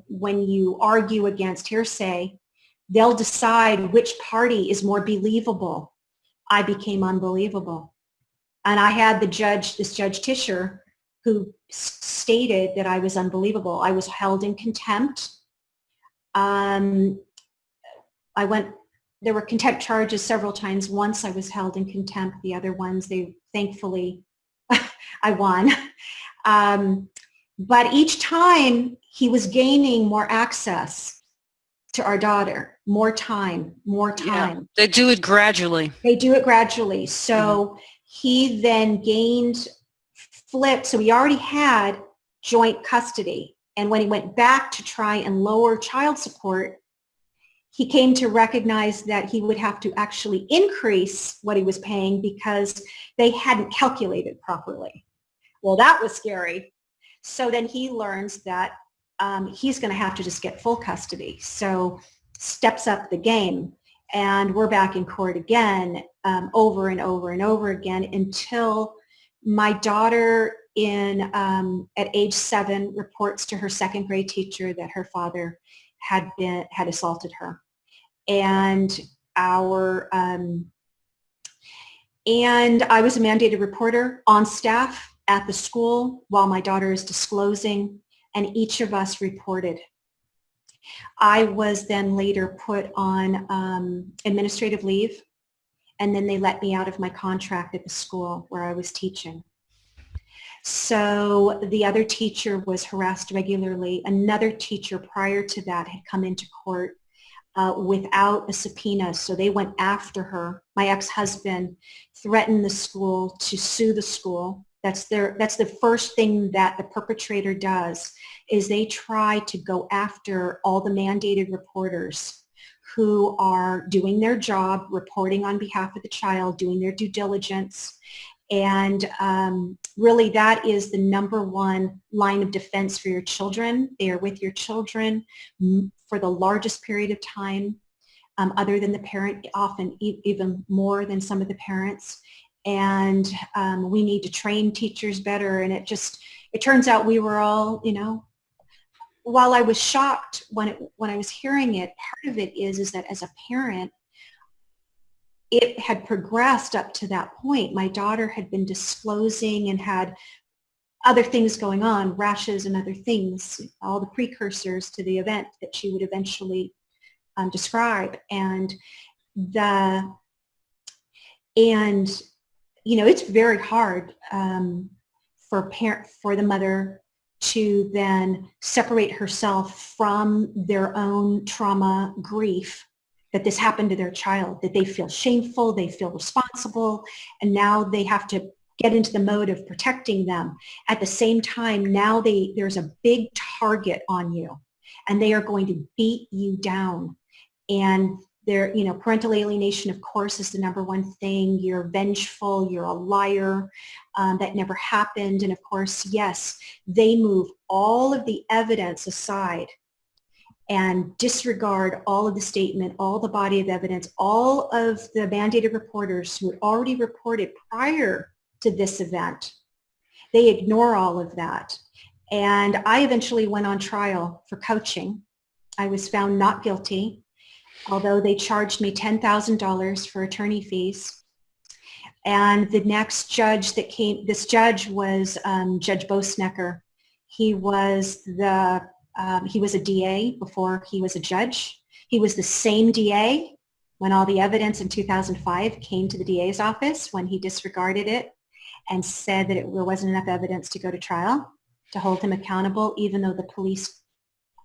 when you argue against hearsay, they'll decide which party is more believable. I became unbelievable. And I had this Judge Tischer, who stated that I was unbelievable. I was held in contempt. There were contempt charges several times. Once I was held in contempt. The other ones, thankfully, I won. But each time he was gaining more access to our daughter, more time. Yeah, they do it gradually. They do it gradually. So he then flipped. So he already had joint custody. And when he went back to try and lower child support, he came to recognize that he would have to actually increase what he was paying because they hadn't calculated properly. Well, that was scary. So then he learns that he's going to have to just get full custody. So steps up the game, and we're back in court again, over and over and over again, until my daughter at age 7 reports to her second grade teacher that her father had assaulted her. And I was a mandated reporter on staff at the school while my daughter is disclosing, and each of us reported. I was then later put on administrative leave, and then they let me out of my contract at the school where I was teaching. So the other teacher was harassed regularly. Another teacher prior to that had come into court without a subpoena, so they went after her. My ex-husband threatened the school to sue the school. That's the first thing that the perpetrator does, is they try to go after all the mandated reporters who are doing their job, reporting on behalf of the child, doing their due diligence. And really that is the number one line of defense for your children. They are with your children for the largest period of time, other than the parent, often even more than some of the parents. And we need to train teachers better. And it turns out we were all, while I was shocked when I was hearing it, part of it is that as a parent, it had progressed up to that point. My daughter had been disclosing and had other things going on, rashes and other things, all the precursors to the event that she would eventually describe. And it's very hard for the mother to then separate herself from their own trauma, grief, that this happened to their child, that they feel shameful, they feel responsible, and now they have to get into the mode of protecting them. At the same time, now there's a big target on you, and they are going to beat you down. And parental alienation, of course, is the number one thing. You're vengeful, you're a liar, that never happened. And of course, yes, they move all of the evidence aside and disregard all of the statement, all the body of evidence, all of the mandated reporters who had already reported prior to this event. They ignore all of that. And I eventually went on trial for coaching. I was found not guilty, although they charged me $10,000 for attorney fees. And the next judge that came, this judge was Judge Bosnecker. He was a DA before he was a judge. He was the same DA when all the evidence in 2005 came to the DA's office, when he disregarded it and said that there wasn't enough evidence to go to trial to hold him accountable, even though the police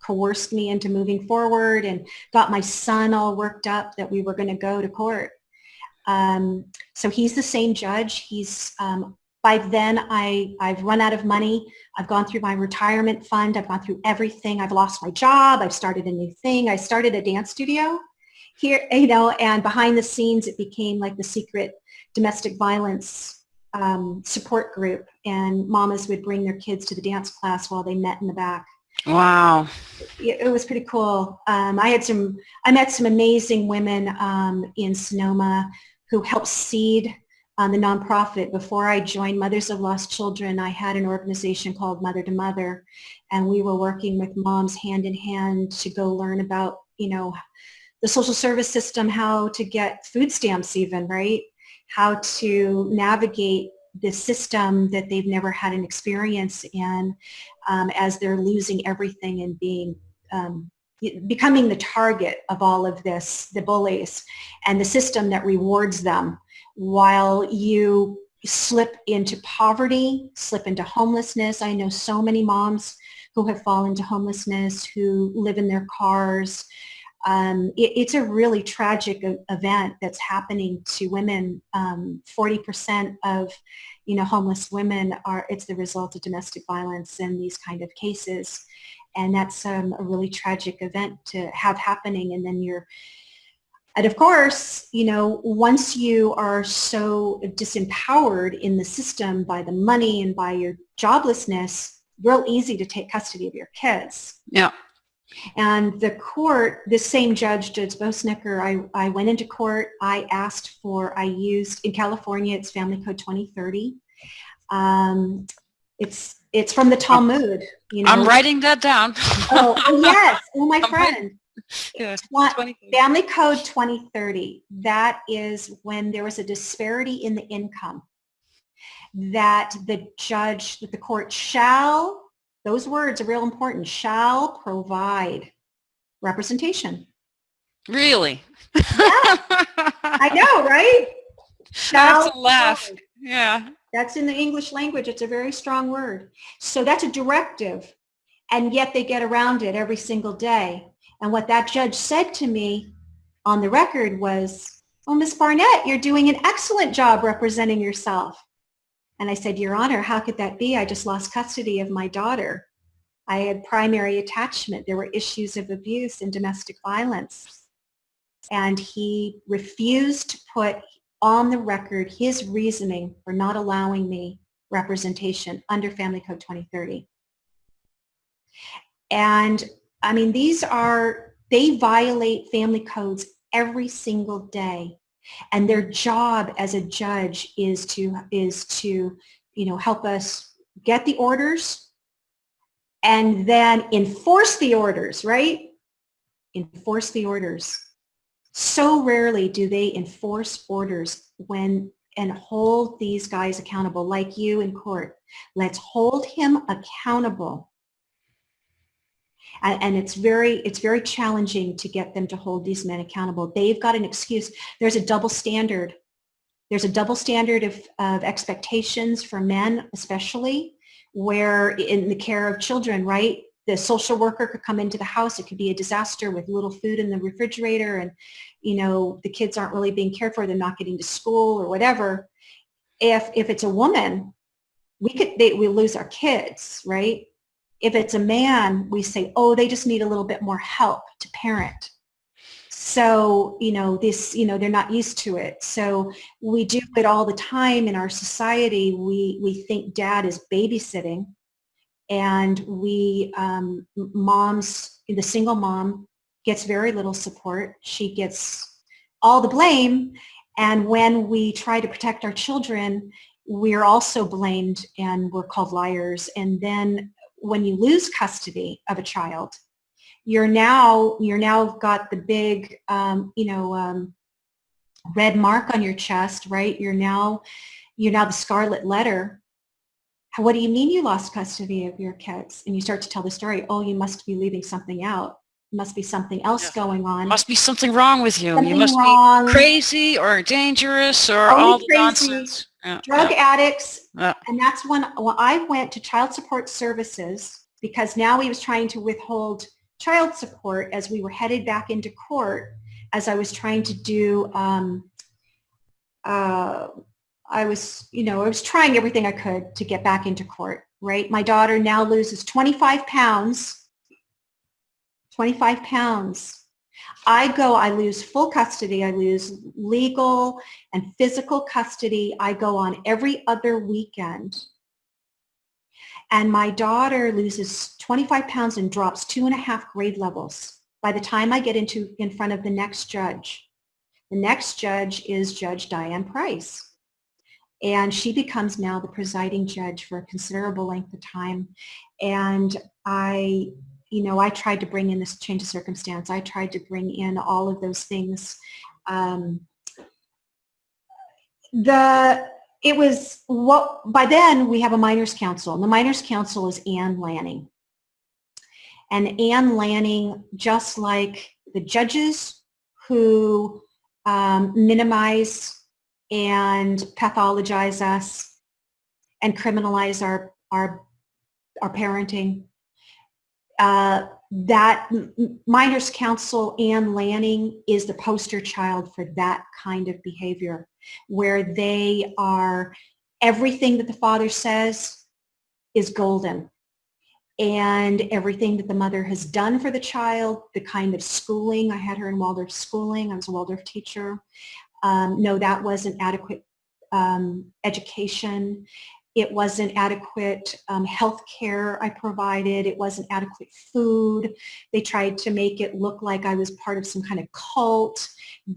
coerced me into moving forward and got my son all worked up that we were going to go to court. So he's the same judge. By then, I've run out of money. I've gone through my retirement fund. I've gone through everything. I've lost my job. I've started a new thing. I started a dance studio here, and behind the scenes, it became like the secret domestic violence support group. And mamas would bring their kids to the dance class while they met in the back. Wow. It was pretty cool. I met some amazing women in Sonoma who helped seed the nonprofit. Before I joined Mothers of Lost Children, I had an organization called Mother to Mother, and we were working with moms hand in hand to go learn about, the social service system, how to get food stamps even, right? How to navigate this system that they've never had an experience in, as they're losing everything and becoming the target of all of this, the bullies, and the system that rewards them while you slip into poverty, slip into homelessness. I know so many moms who have fallen to homelessness, who live in their cars. It's a really tragic event that's happening to women. 40% of, homeless women it's the result of domestic violence in these kind of cases. And that's a really tragic event to have happening. And of course, once you are so disempowered in the system by the money and by your joblessness, real easy to take custody of your kids. Yeah. And the court, the same judge, Judge Bosnicker, I went into court. I used, in California, it's Family Code 2030. It's from the Talmud. I'm writing that down. Oh yes. Oh, my friend. Yeah, Family Code 2030. That is when there was a disparity in the income that the court shall, those words are real important, shall provide representation. Really? Yeah. I know, right? Shall I have to laugh. provide. Yeah. That's in the English language. It's a very strong word. So that's a directive, and yet they get around it every single day. And what that judge said to me on the record was, "Well, Miss Barnett, you're doing an excellent job representing yourself." And I said, "Your Honor, how could that be? I just lost custody of my daughter. I had primary attachment. There were issues of abuse and domestic violence." And he refused to put on the record his reasoning for not allowing me representation under Family Code 2030. And I mean, they violate family codes every single day. And their job as a judge is to help us get the orders and then enforce the orders, right? Enforce the orders. So rarely do they enforce orders and hold these guys accountable, like you in court. Let's hold him accountable. And it's very challenging to get them to hold these men accountable. They've got an excuse. There's a double standard. There's a double standard of expectations for men, especially, where in the care of children, right? The social worker could come into the house. It could be a disaster with little food in the refrigerator, and the kids aren't really being cared for. They're not getting to school or whatever. If it's a woman, we lose our kids, right? If it's a man, we say, oh, they just need a little bit more help to parent. So, they're not used to it. So we do it all the time in our society. We think dad is babysitting, and moms, the single mom gets very little support. She gets all the blame. And when we try to protect our children, we're also blamed and we're called liars. And then when you lose custody of a child, you're now got the big, red mark on your chest, right? You're now the scarlet letter. What do you mean you lost custody of your kids? And you start to tell the story. Oh, you must be leaving something out. Must be something else going on. Must be something wrong with you. Something you must wrong. be crazy or dangerous or Only all the crazy, nonsense. drug addicts. Yeah. And that's when I went to Child Support Services, because now he was trying to withhold child support as we were headed back into court, as I was trying to do, I was trying everything I could to get back into court, right? My daughter now loses 25 pounds. 25 pounds. I lose full custody. I lose legal and physical custody. I go on every other weekend. And my daughter loses 25 pounds and drops 2.5 grade levels by the time I get in front of the next judge. The next judge is Judge Diane Price. And she becomes now the presiding judge for a considerable length of time. And I tried to bring in this change of circumstance. I tried to bring in all of those things. it was what, by then we have a minors council, and the minors council is Ann Lanning. And Ann Lanning, just like the judges who minimize and pathologize us and criminalize our parenting, that minors council, Ann Lanning, is the poster child for that kind of behavior, where they are, everything that the father says is golden. And everything that the mother has done for the child, the kind of schooling, I had her in Waldorf schooling, I was a Waldorf teacher. No, that wasn't adequate education. It wasn't adequate health care I provided. It wasn't adequate food. They tried to make it look like I was part of some kind of cult,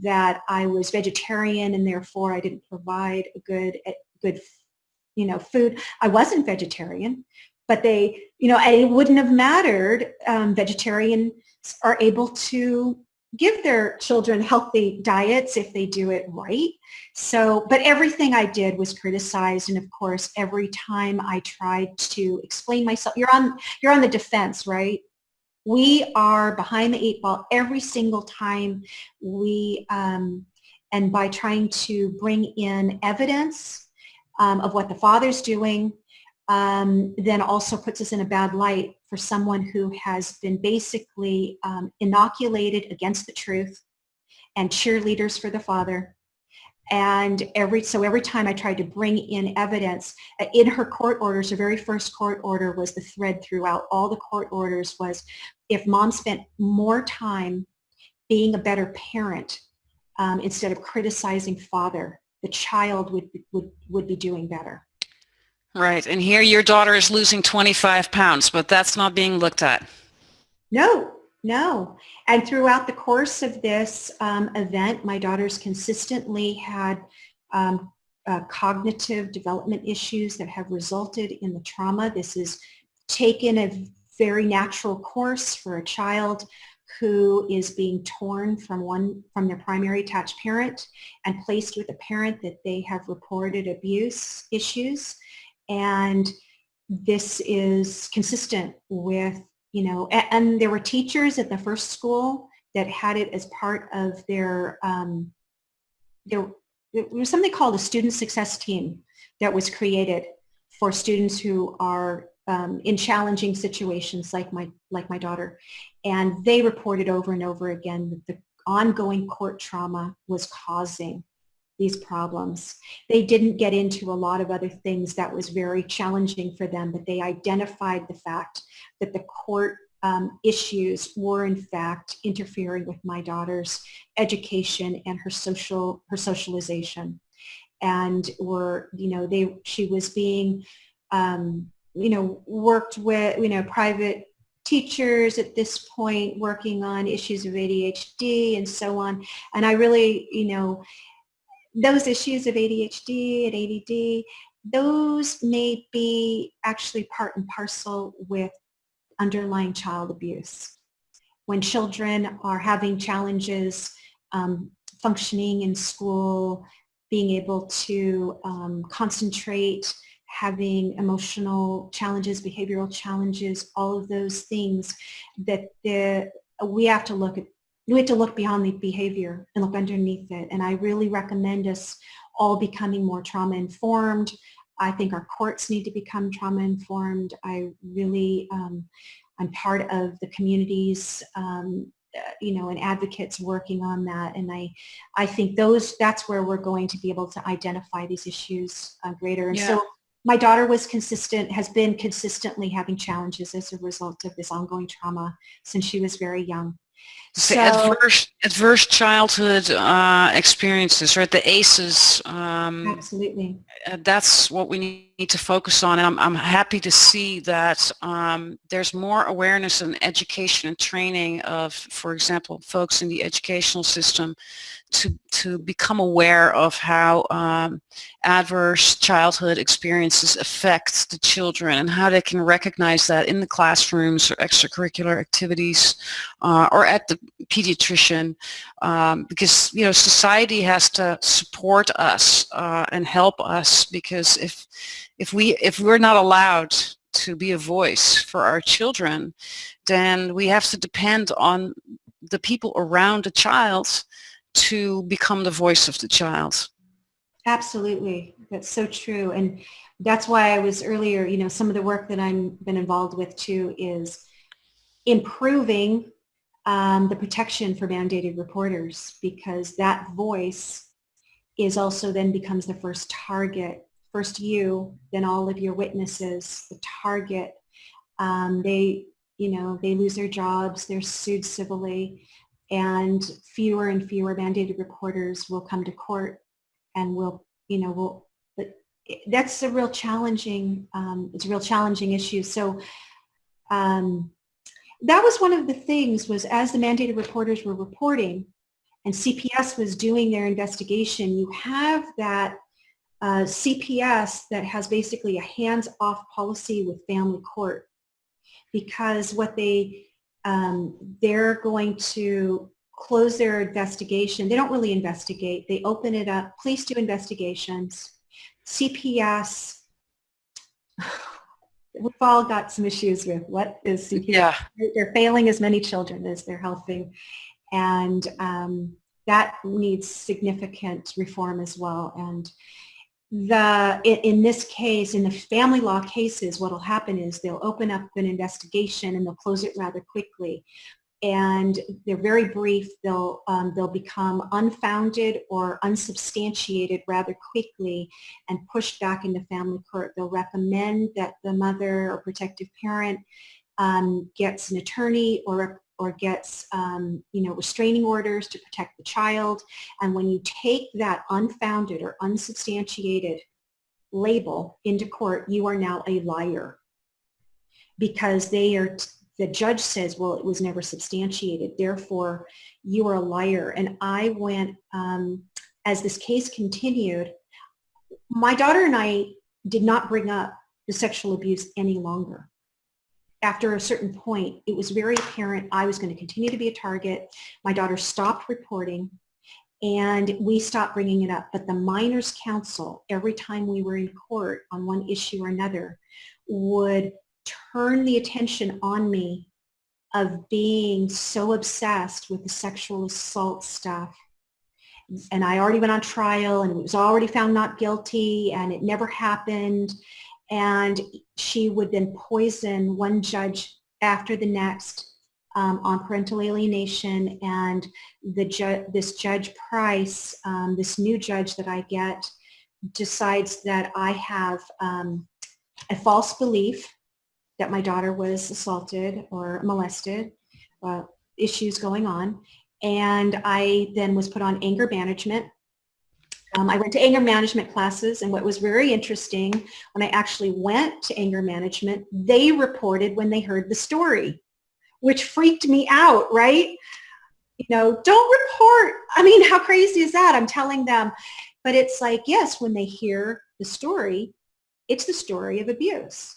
that I was vegetarian and therefore I didn't provide a good food. I wasn't vegetarian, but they, and it wouldn't have mattered. Vegetarians are able to give their children healthy diets if they do it right. So, but everything I did was criticized. And of course, every time I tried to explain myself, you're on the defense, right? We are behind the eight ball every single time we, and by trying to bring in evidence of what the father's doing, then also puts us in a bad light for someone who has been basically inoculated against the truth and cheerleaders for the father. And every time I tried to bring in evidence, in her court orders, her very first court order was the thread throughout all the court orders was, if mom spent more time being a better parent instead of criticizing father, the child would be doing better. Right. And here your daughter is losing 25 pounds, but that's not being looked at. No. And throughout the course of this event, my daughter's consistently had cognitive development issues that have resulted in the trauma. This is taken a very natural course for a child who is being torn from their primary attached parent and placed with a parent that they have reported abuse issues. And this is consistent with, and there were teachers at the first school that had it as part of there was something called a student success team that was created for students who are in challenging situations like my daughter. And they reported over and over again that the ongoing court trauma was causing these problems. They didn't get into a lot of other things that was very challenging for them, but they identified the fact that the court issues were in fact interfering with my daughter's education and her socialization. And she was being, worked with, private teachers at this point, working on issues of ADHD and so on. And I really, those issues of ADHD and ADD, those may be actually part and parcel with underlying child abuse. When children are having challenges functioning in school, being able to concentrate, having emotional challenges, behavioral challenges, all of those things that we have to look beyond the behavior and look underneath it. And I really recommend us all becoming more trauma informed. I think our courts need to become trauma informed. I really, I'm part of the communities, and advocates working on that. And I think that's where we're going to be able to identify these issues greater. And so my daughter has been consistently having challenges as a result of this ongoing trauma since she was very young. So adverse childhood experiences, right? The ACEs. Absolutely. That's what we need need to focus on. And I'm happy to see that there's more awareness and education and training of, for example, folks in the educational system to become aware of how adverse childhood experiences affect the children and how they can recognize that in the classrooms or extracurricular activities or at the pediatrician, because society has to support us and help us, because if we're not allowed to be a voice for our children, then we have to depend on the people around the child to become the voice of the child. Absolutely. That's so true. And that's why I was earlier, some of the work that I've been involved with too is improving the protection for mandated reporters, because that voice is also then becomes the first target. First you, then all of your witnesses, the target. They lose their jobs, they're sued civilly, and fewer and fewer mandated reporters will come to court and but that's a real challenging, it's a real challenging issue. So that was one of the things, was as the mandated reporters were reporting and CPS was doing their investigation, you have that CPS that has basically a hands-off policy with family court, because what they're going to close their investigation. They don't really investigate. They open it up. Police do investigations. CPS, we've all got some issues with what is CPS. Yeah. They're failing as many children as they're helping. And that needs significant reform as well. And in this case, in the family law cases, what will happen is they'll open up an investigation and they'll close it rather quickly. And they're very brief. They'll become unfounded or unsubstantiated rather quickly and pushed back into family court. They'll recommend that the mother or protective parent gets an attorney or gets restraining orders to protect the child. And when you take that unfounded or unsubstantiated label into court, you are now a liar, because the judge says, well, it was never substantiated, therefore you are a liar. And I went, as this case continued, my daughter and I did not bring up the sexual abuse any longer. After a certain point, it was very apparent I was going to continue to be a target. My daughter stopped reporting and we stopped bringing it up. But the minors counsel, every time we were in court on one issue or another, would turn the attention on me of being so obsessed with the sexual assault stuff. And I already went on trial and was already found not guilty and it never happened. And she would then poison one judge after the next on parental alienation. And this Judge Price, this new judge that I get, decides that I have a false belief that my daughter was assaulted or molested, issues going on. And I then was put on anger management. I went to anger management classes, and what was very interesting, when I actually went to anger management, they reported when they heard the story, which freaked me out, right? Don't report. I mean, how crazy is that? I'm telling them. But it's like, yes, when they hear the story, it's the story of abuse.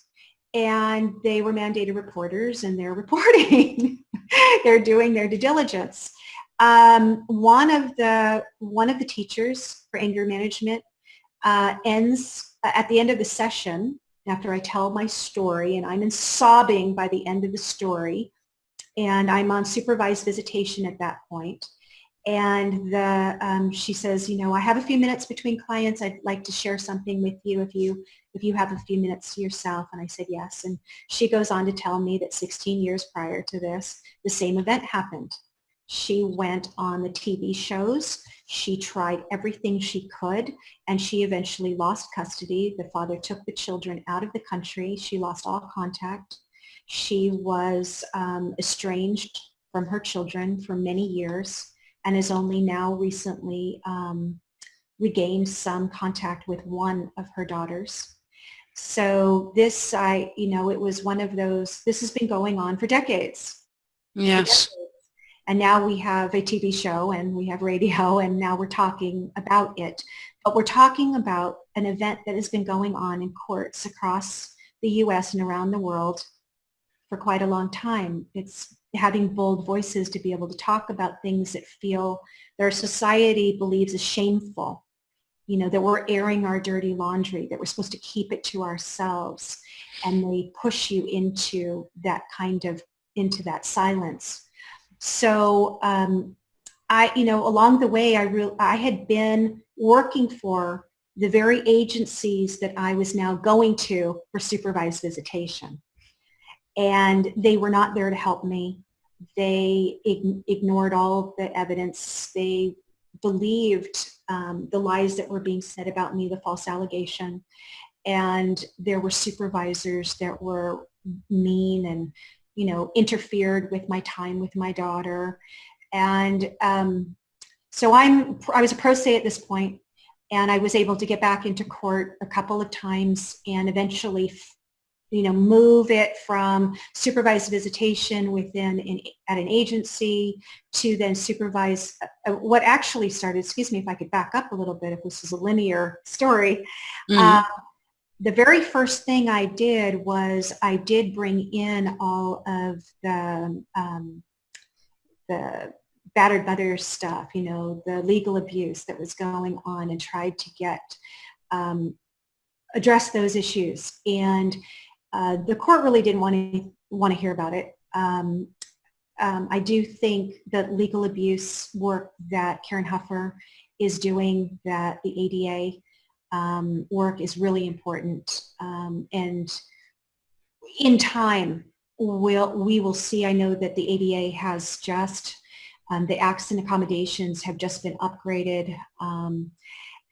And they were mandated reporters and they're reporting. They're doing their due diligence. One of the teachers for anger management ends at the end of the session, after I tell my story, and I'm in sobbing by the end of the story, and I'm on supervised visitation at that point. And she says, I have a few minutes between clients. I'd like to share something with you if you have a few minutes to yourself. And I said, yes. And she goes on to tell me that 16 years prior to this, the same event happened. She went on the TV shows. She tried everything she could, and she eventually lost custody. The father took the children out of the country. She lost all contact. She was estranged from her children for many years and has only now recently regained some contact with one of her daughters. So this, it was one of those, this has been going on for decades. Yes. And now we have a TV show and we have radio and now we're talking about it. But we're talking about an event that has been going on in courts across the U.S. and around the world for quite a long time. It's having bold voices to be able to talk about things that our society believes is shameful. That we're airing our dirty laundry, that we're supposed to keep it to ourselves. And they push you into that into that silence. So along the way, I had been working for the very agencies that I was now going to for supervised visitation. And they were not there to help me. They ignored all the evidence. They believed the lies that were being said about me, the false allegation. And there were supervisors that were mean and, interfered with my time with my daughter. And so I was a pro se at this point, and I was able to get back into court a couple of times and eventually move it from supervised visitation at an agency to then supervise what actually started, excuse me if I could back up a little bit if this is a linear story. Mm-hmm. The very first thing I did was I did bring in all of the battered mother stuff, the legal abuse that was going on, and tried to address those issues. And the court really didn't want to hear about it. I do think that legal abuse work that Karen Huffer is doing, that the ADA work is really important. And in time, we will see. I know that the ADA has just, the accident accommodations have just been upgraded.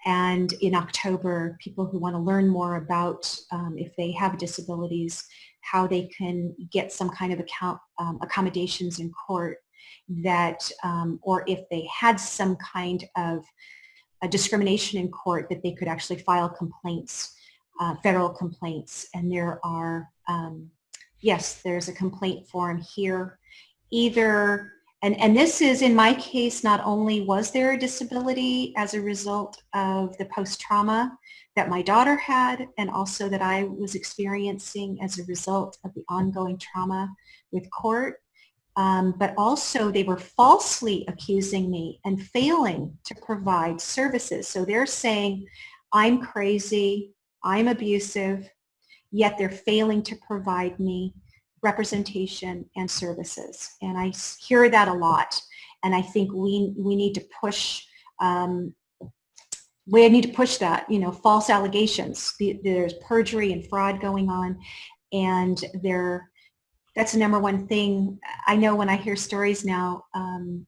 And in October, people who want to learn more about if they have disabilities, how they can get some kind of accommodations in court that, or if they had some kind of discrimination in court, that they could actually file complaints, federal complaints. And there are, yes, there's a complaint form here. And this is, in my case, not only was there a disability as a result of the post-trauma that my daughter had, and also that I was experiencing as a result of the ongoing trauma with court, but also they were falsely accusing me and failing to provide services. So they're saying I'm crazy, I'm abusive, yet they're failing to provide me representation and services. And I hear that a lot. And I think we need to push, that, false allegations. There's perjury and fraud going on. And that's the number one thing. I know when I hear stories now,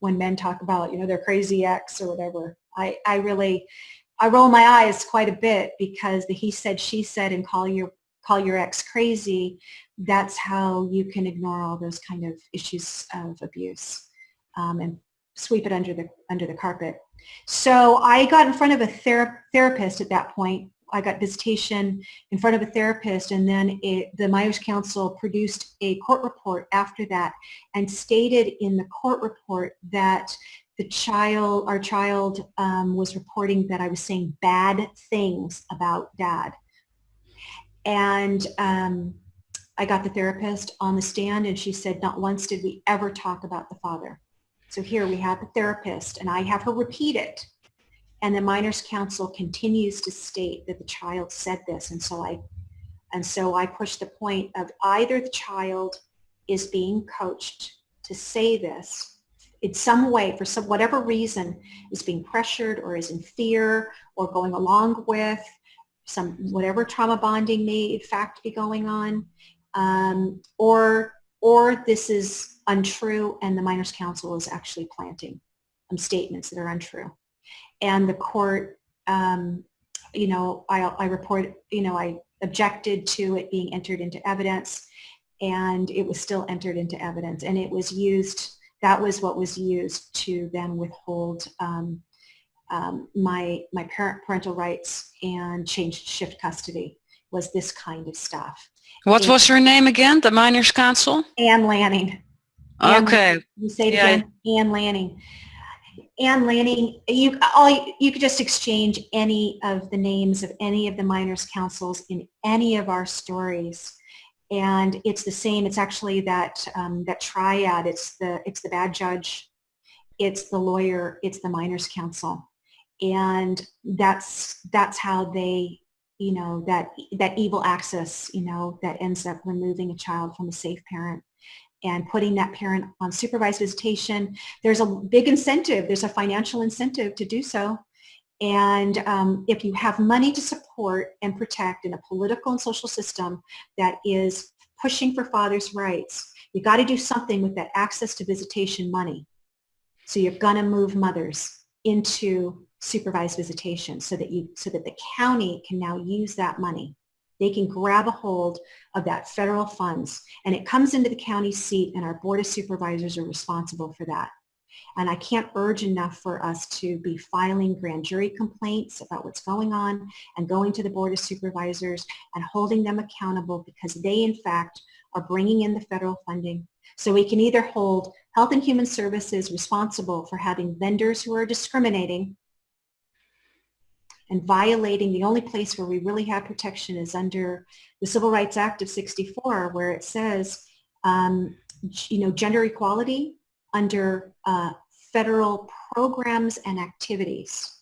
when men talk about, their crazy ex or whatever, I roll my eyes quite a bit, because the he said, she said, and call your ex crazy, that's how you can ignore all those kind of issues of abuse and sweep it under the carpet. So I got in front of a therapist at that point. I got visitation in front of a therapist, and then the Myers Council produced a court report after that, and stated in the court report that our child was reporting that I was saying bad things about Dad. And I got the therapist on the stand, and she said, not once did we ever talk about the father. So here we have the therapist, and I have her repeat it. And the Minors Council continues to state that the child said this. And so I push the point of either the child is being coached to say this in some way, for whatever reason, is being pressured or is in fear or going along with whatever trauma bonding may in fact be going on, or this is untrue, and the Minors Council is actually planting statements that are untrue. And the court, I objected to it being entered into evidence, and it was still entered into evidence, and it was used. That was what was used to then withhold my parental rights and shift custody. was this kind of stuff. What was her name again? The Miners Council? Anne Lanning. Okay. You say it Yeah. again, Anne Lanning. Anne Lanning, you could just exchange any of the names of any of the miners' councils in any of our stories, and it's the same. It's actually that that triad. It's the bad judge, it's the lawyer, it's the miners' council, and that's how they, you know, that evil axis, you know, that ends up removing a child from a safe parent and putting that parent on supervised visitation. There's a big incentive. There's a financial incentive to do so. And if you have money to support and protect in a political and social system that is pushing for fathers' rights, you got to do something with that access to visitation money. So you're going to move mothers into supervised visitation so that the county can now use that money. They can grab a hold of that federal funds, and it comes into the county seat, and our board of supervisors are responsible for that. And I can't urge enough for us to be filing grand jury complaints about what's going on and going to the board of supervisors and holding them accountable, because they in fact are bringing in the federal funding. So we can either hold Health and Human Services responsible for having vendors who are discriminating and violating. The only place where we really have protection is under the Civil Rights Act of '64, where it says, you know, gender equality under federal programs and activities.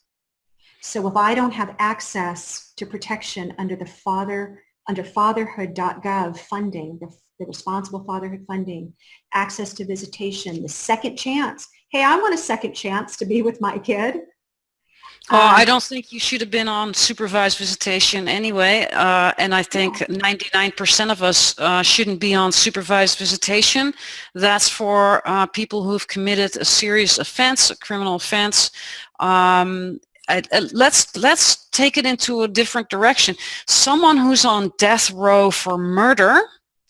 So if I don't have access to protection under the fatherhood.gov funding, the responsible fatherhood funding, access to visitation, the second chance. Hey, I want a second chance to be with my kid. I don't think you should have been on supervised visitation anyway, and I think 99% of us shouldn't be on supervised visitation. That's for people who've committed a serious offense, a criminal offense. Let's take it into a different direction. Someone who's on death row for murder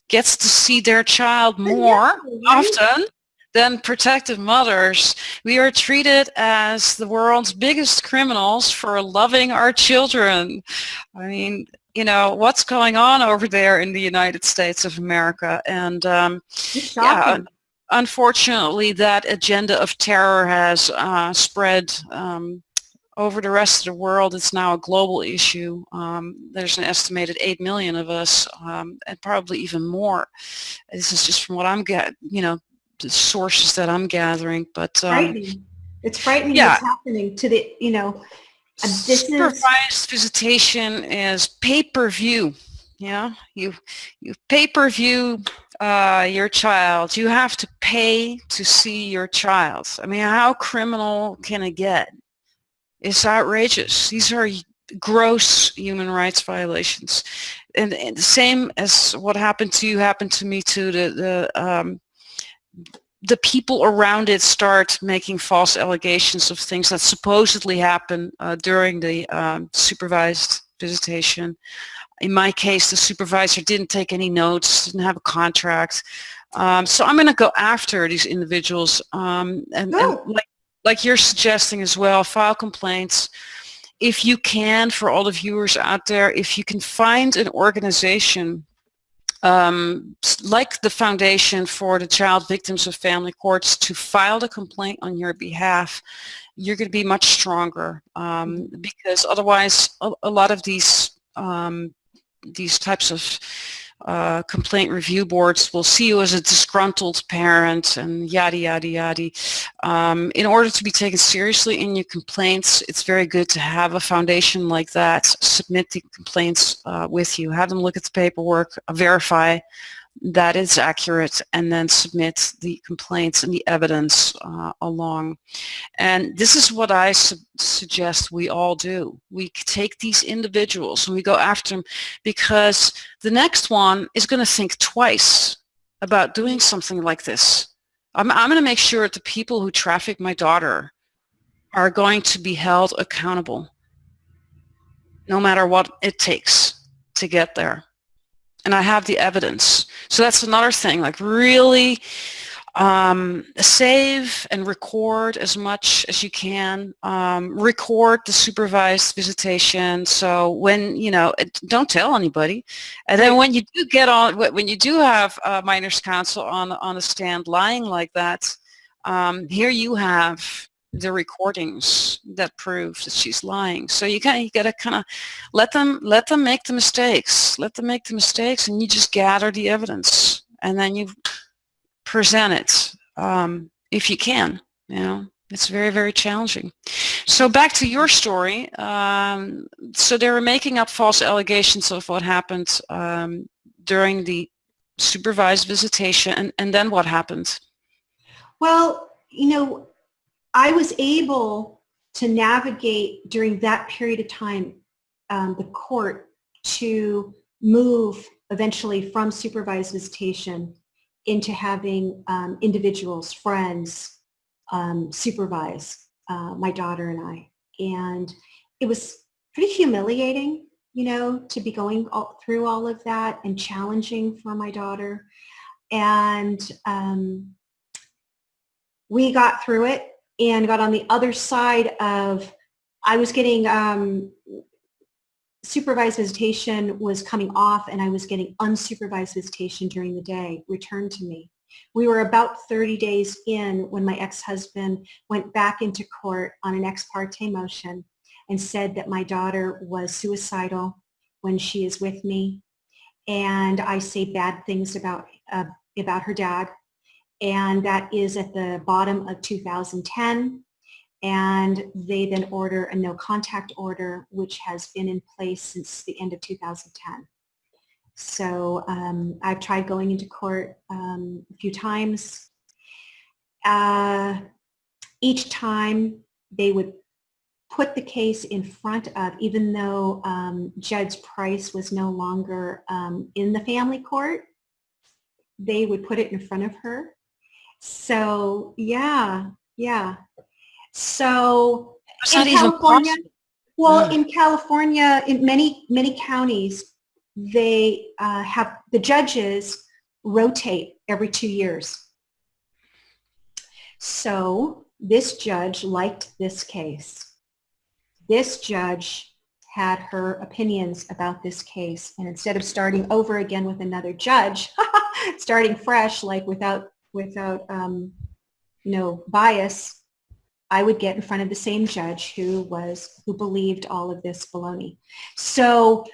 gets to see their child more often than protective mothers. We are treated as the world's biggest criminals for loving our children. I mean, you know, what's going on over there in the United States of America? And yeah, unfortunately, that agenda of terror has spread over the rest of the world. It's now a global issue. There's an estimated 8 million of us, and probably even more. This is just from what I'm getting, you know, the sources that I'm gathering, but frightening. It's frightening what's happening to the, you know, supervised visitation is pay-per-view. Yeah, you pay-per-view your child. You have to pay to see your child. I mean, how criminal can it get? It's outrageous. These are gross human rights violations, and the same as what happened to you happened to me too. The people around it start making false allegations of things that supposedly happened during the supervised visitation. In my case, the supervisor didn't take any notes, didn't have a contract. So I'm going to go after these individuals, and like you're suggesting as well, file complaints. If you can, for all the viewers out there, if you can find an organization like the Foundation for the Child Victims of Family Courts to file the complaint on your behalf, you're going to be much stronger, because otherwise a lot of these types of complaint review boards will see you as a disgruntled parent and yada yada yada. In order to be taken seriously in your complaints, it's very good to have a foundation like that submit the complaints with you, have them look at the paperwork, verify that it's accurate, and then submit the complaints and the evidence along. And this is what I suggest we all do. We take these individuals and we go after them, because the next one is going to think twice about doing something like this. I'm going to make sure that the people who traffic my daughter are going to be held accountable, no matter what it takes to get there. And I have the evidence. So that's another thing, like really Save and record as much as you can. Record the supervised visitation. So when, don't tell anybody. And then Right. when you do when you do have minors counsel on the stand lying like that, here you have the recordings that prove that she's lying. So you got to kind of let them make the mistakes. Let them make the mistakes, and you just gather the evidence, and then you present it if you can. It's very, very challenging. So back to your story. So they were making up false allegations of what happened during the supervised visitation, and then what happened? Well, I was able to navigate during that period of time the court to move eventually from supervised visitation into having individuals, friends, supervise my daughter and I. And it was pretty humiliating, to be going through all of that and challenging for my daughter. And we got through it and got on the other side of, I was getting supervised visitation was coming off, and I was getting unsupervised visitation during the day returned to me. We were about 30 days in when my ex-husband went back into court on an ex parte motion and said that my daughter was suicidal when she is with me. And I say bad things about her dad. And that is at the bottom of 2010. And they then order a no contact order, which has been in place since the end of 2010. So I've tried going into court a few times. Each time they would put the case in front of, even though Judge Price was no longer in the family court, they would put it in front of her. So yeah. So It's in not even California, possible. well, in California, in many counties, they have the judges rotate every 2 years. So this judge liked this case. This judge had her opinions about this case, and instead of starting over again with another judge, starting fresh, like without bias, I would get in front of the same judge who believed all of this baloney. So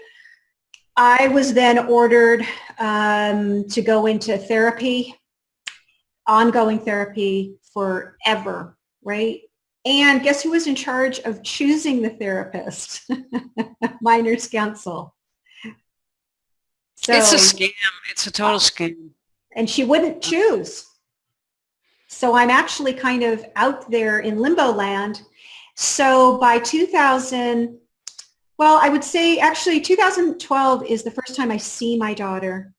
I was then ordered to go into therapy, ongoing therapy forever, right? And guess who was in charge of choosing the therapist? Minors Counsel. So, it's a scam. It's a total scam. And she wouldn't choose. So I'm actually kind of out there in limbo land. So by 2000, well, I would say actually 2012 is the first time I see my daughter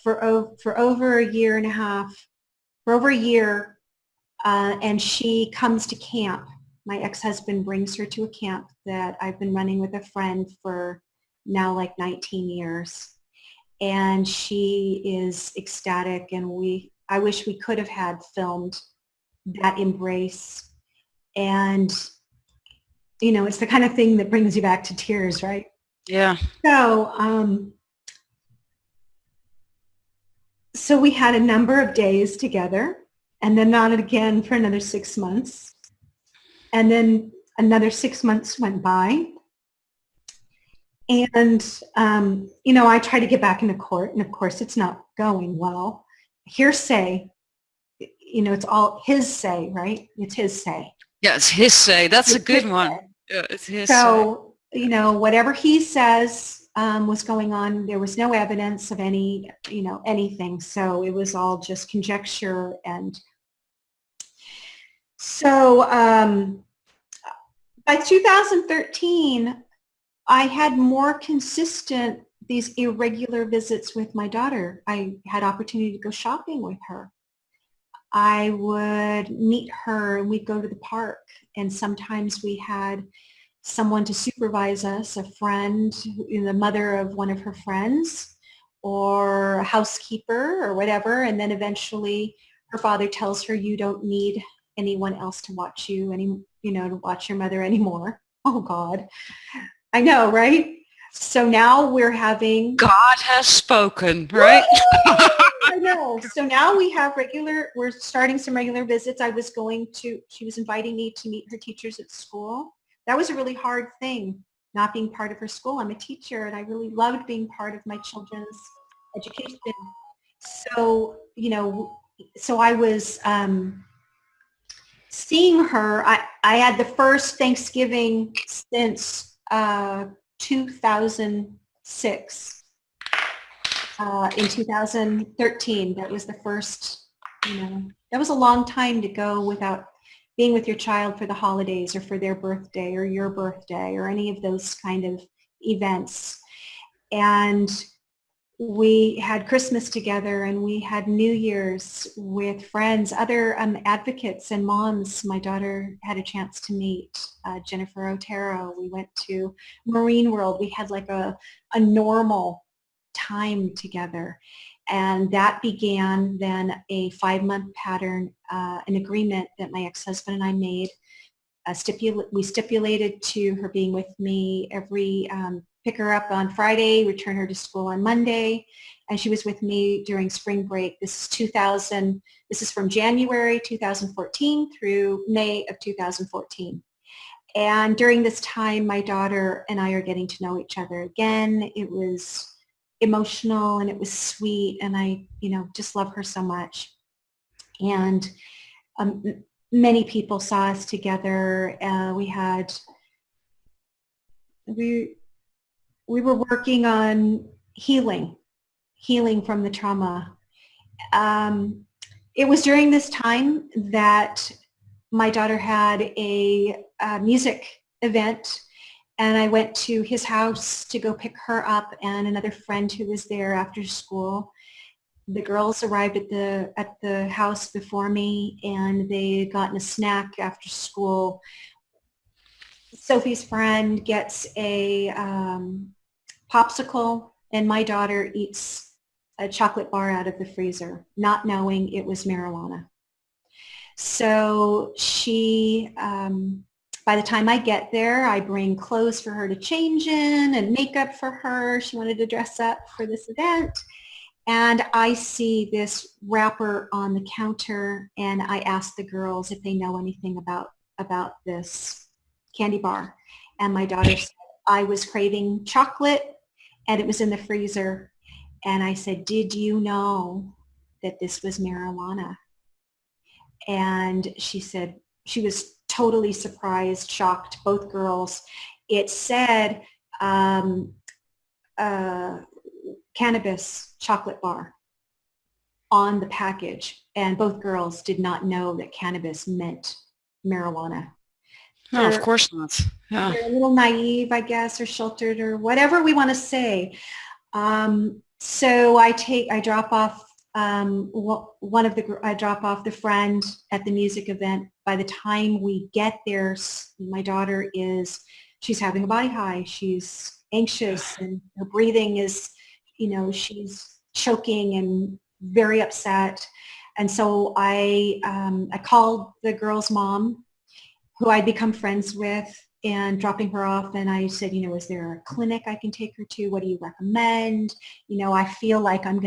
for over a year and a half, for over a year, and she comes to camp. My ex-husband brings her to a camp that I've been running with a friend for now like 19 years. And she is ecstatic, and I wish we could have had filmed that embrace. And, it's the kind of thing that brings you back to tears, right? Yeah. So we had a number of days together, and then not again for another 6 months. And then another 6 months went by. And, I try to get back into court, and of course it's not going well. Hearsay, it's all his say, right? It's his say. Yeah, it's his say. That's a good one. Yeah, it's his say. So, whatever he says was going on, there was no evidence of anything. So it was all just conjecture. And so by 2013, I had more consistent, these irregular visits with my daughter. I had opportunity to go shopping with her. I would meet her and we'd go to the park, and sometimes we had someone to supervise us, a friend, the mother of one of her friends, or a housekeeper or whatever, and then eventually her father tells her, you don't need anyone else to watch you to watch your mother anymore. Oh God. I know, right? So now we're having God has spoken, right? I know. So now we're starting some regular visits. She was inviting me to meet her teachers at school. That was a really hard thing, not being part of her school. I'm a teacher and I really loved being part of my children's education. So, so I was seeing her. I had the first Thanksgiving since 2006. In 2013, that was the first, that was a long time to go without being with your child for the holidays or for their birthday or your birthday or any of those kind of events. And we had Christmas together and we had New Year's with friends, other advocates and moms. My daughter had a chance to meet Jennifer Otero. We went to Marine World. We had like a normal time together. And that began then a 5-month pattern, an agreement that my ex-husband and I made. We stipulated to her being with me every, pick her up on Friday, return her to school on Monday, and she was with me during spring break. This is from January 2014 through May of 2014. And during this time, my daughter and I are getting to know each other again. It was emotional and it was sweet, and I, just love her so much. And many people saw us together. We were working on healing from the trauma. It was during this time that my daughter had a music event, and I went to his house to go pick her up and another friend who was there after school. The girls arrived at the house before me, and they had gotten a snack after school. Sophie's friend gets a popsicle, and my daughter eats a chocolate bar out of the freezer, not knowing it was marijuana. So by the time I get there, I bring clothes for her to change in and makeup for her. She wanted to dress up for this event. And I see this wrapper on the counter, and I ask the girls if they know anything about this candy bar. And my daughter said, I was craving chocolate and it was in the freezer. And I said, did you know that this was marijuana? And she said, she was totally surprised, shocked, both girls. It said cannabis chocolate bar on the package, and both girls did not know that cannabis meant marijuana. No, of course not. Yeah. They're a little naive, I guess, or sheltered, or whatever we want to say. So I drop off I drop off the friend at the music event. By the time we get there, my daughter she's having a body high. She's anxious and her breathing is, she's choking and very upset. And so I called the girl's mom, who I'd become friends with, and dropping her off. And I said, is there a clinic I can take her to? What do you recommend? I feel like I'm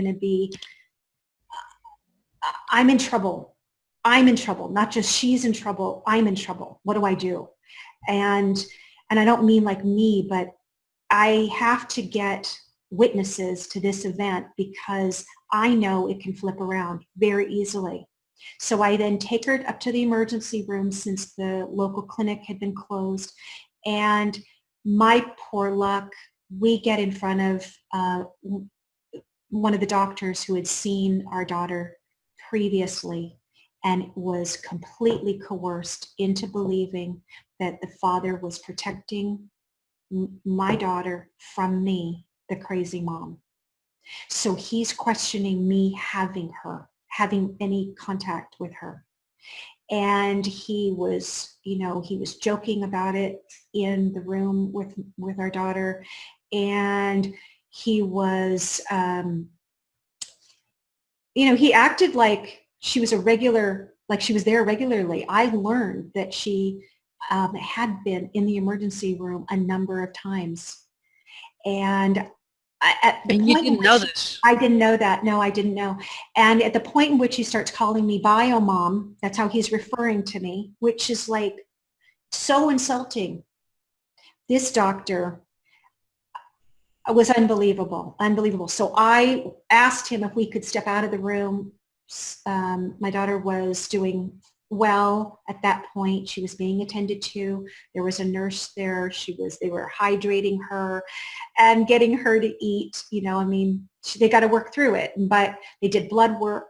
in trouble. I'm in trouble. Not just she's in trouble. I'm in trouble. What do I do? And I don't mean like me, but I have to get witnesses to this event because I know it can flip around very easily. So I then take her up to the emergency room since the local clinic had been closed. And my poor luck, we get in front of one of the doctors who had seen our daughter previously and was completely coerced into believing that the father was protecting my daughter from me, the crazy mom. So he's questioning me having any contact with her. And he was joking about it in the room with our daughter. And he was, he acted like she was a regular, like she was there regularly. I learned that she had been in the emergency room a number of times. And at the And you point in didn't know which this. I didn't know that. No, I didn't know. And at the point in which he starts calling me bio mom, that's how he's referring to me, which is like so insulting. This doctor was unbelievable, unbelievable. So I asked him if we could step out of the room. My daughter was doing well at that point. She was being attended to. There was a nurse there. They were hydrating her and getting her to eat. You know, I mean, they got to work through it, but they did blood work.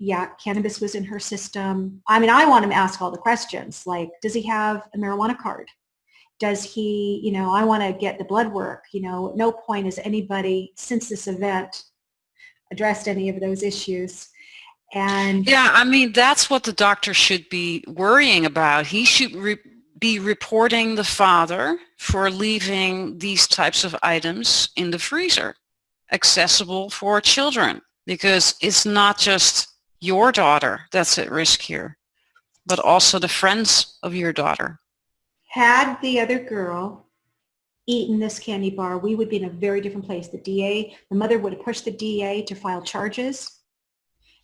Yeah, cannabis was in her system. I mean, I want him to ask all the questions, like, does he have a marijuana card? Does he, you know, I want to get the blood work. You know, at no point has anybody since this event addressed any of those issues. And Yeah, I mean, that's what the doctor should be worrying about. He should be reporting the father for leaving these types of items in the freezer, accessible for children, because it's not just your daughter that's at risk here, but also the friends of your daughter. had the other girl eaten this candy bar, we would be in a very different place. The mother would have pushed the DA to file charges.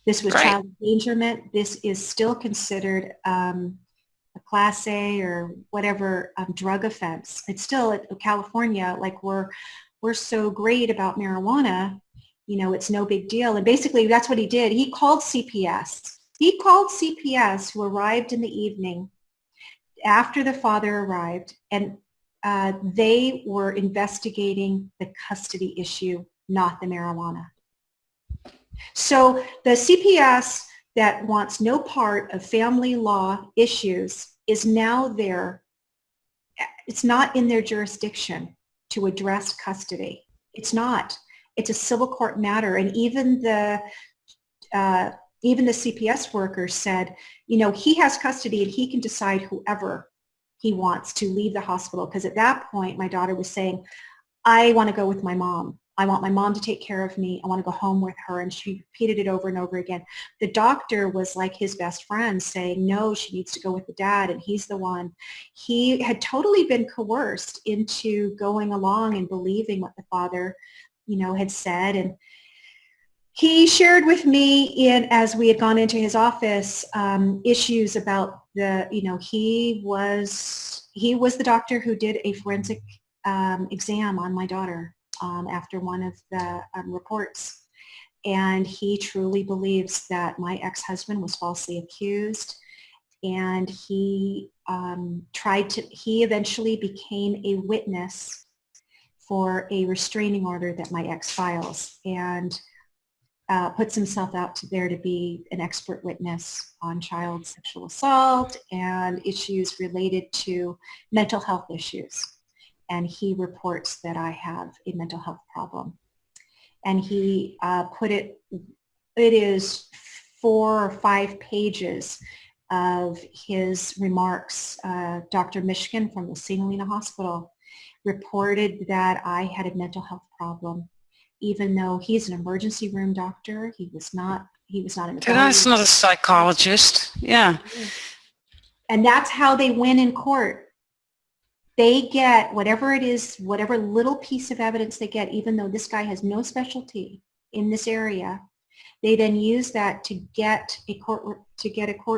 This was Right. child endangerment. This is still considered a Class A or whatever drug offense. It's still California, like we're so great about marijuana, you know, it's no big deal. And basically that's what he did. He called CPS. He called CPS, who arrived in the evening after the father arrived, and they were investigating the custody issue, not the marijuana. So the CPS that wants no part of family law issues is now there. It's not in their jurisdiction to address custody. It's not. It's a civil court matter. And even the CPS workers said, you know, he has custody and he can decide whoever he wants to leave the hospital. Because at that point, my daughter was saying, I want to go with my mom. I want my mom to take care of me. I want to go home with her. And she repeated it over and over again. The doctor was like his best friend saying, no, she needs to go with the dad. And he's the one. He had totally been coerced into going along and believing what the father, you know, had said. And he shared with me as we had gone into his office, issues about you know, he was the doctor who did a forensic exam on my daughter after one of the reports. And he truly believes that my ex-husband was falsely accused. And he he eventually became a witness for a restraining order that my ex files, and puts himself out there to be an expert witness on child sexual assault and issues related to mental health issues. And he reports that I have a mental health problem. And he it is 4 or 5 pages of his remarks. Dr. Mishkin from the St. Helena Hospital reported that I had a mental health problem, even though he's an emergency room doctor. He was not an That's not a psychologist. Yeah. And that's how they win in court. They get whatever it is, whatever little piece of evidence they get, even though this guy has no specialty in this area. They then use that to get a court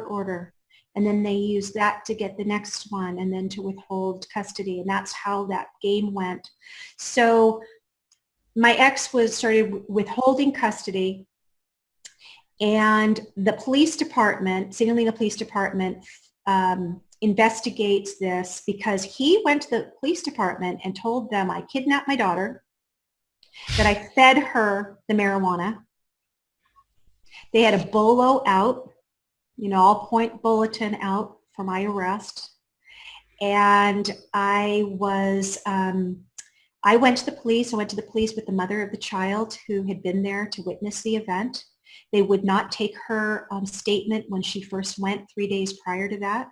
order, and then they use that to get the next one, and then to withhold custody. And that's how that game went. So my ex started withholding custody, and the police department, St. Helena Police Department, investigates this because he went to the police department and told them I kidnapped my daughter, that I fed her the marijuana. They had a bolo out, you know, all-point bulletin out for my arrest. And I went to the police. I went to the police with the mother of the child who had been there to witness the event. They would not take her statement when she first went 3 days prior to that.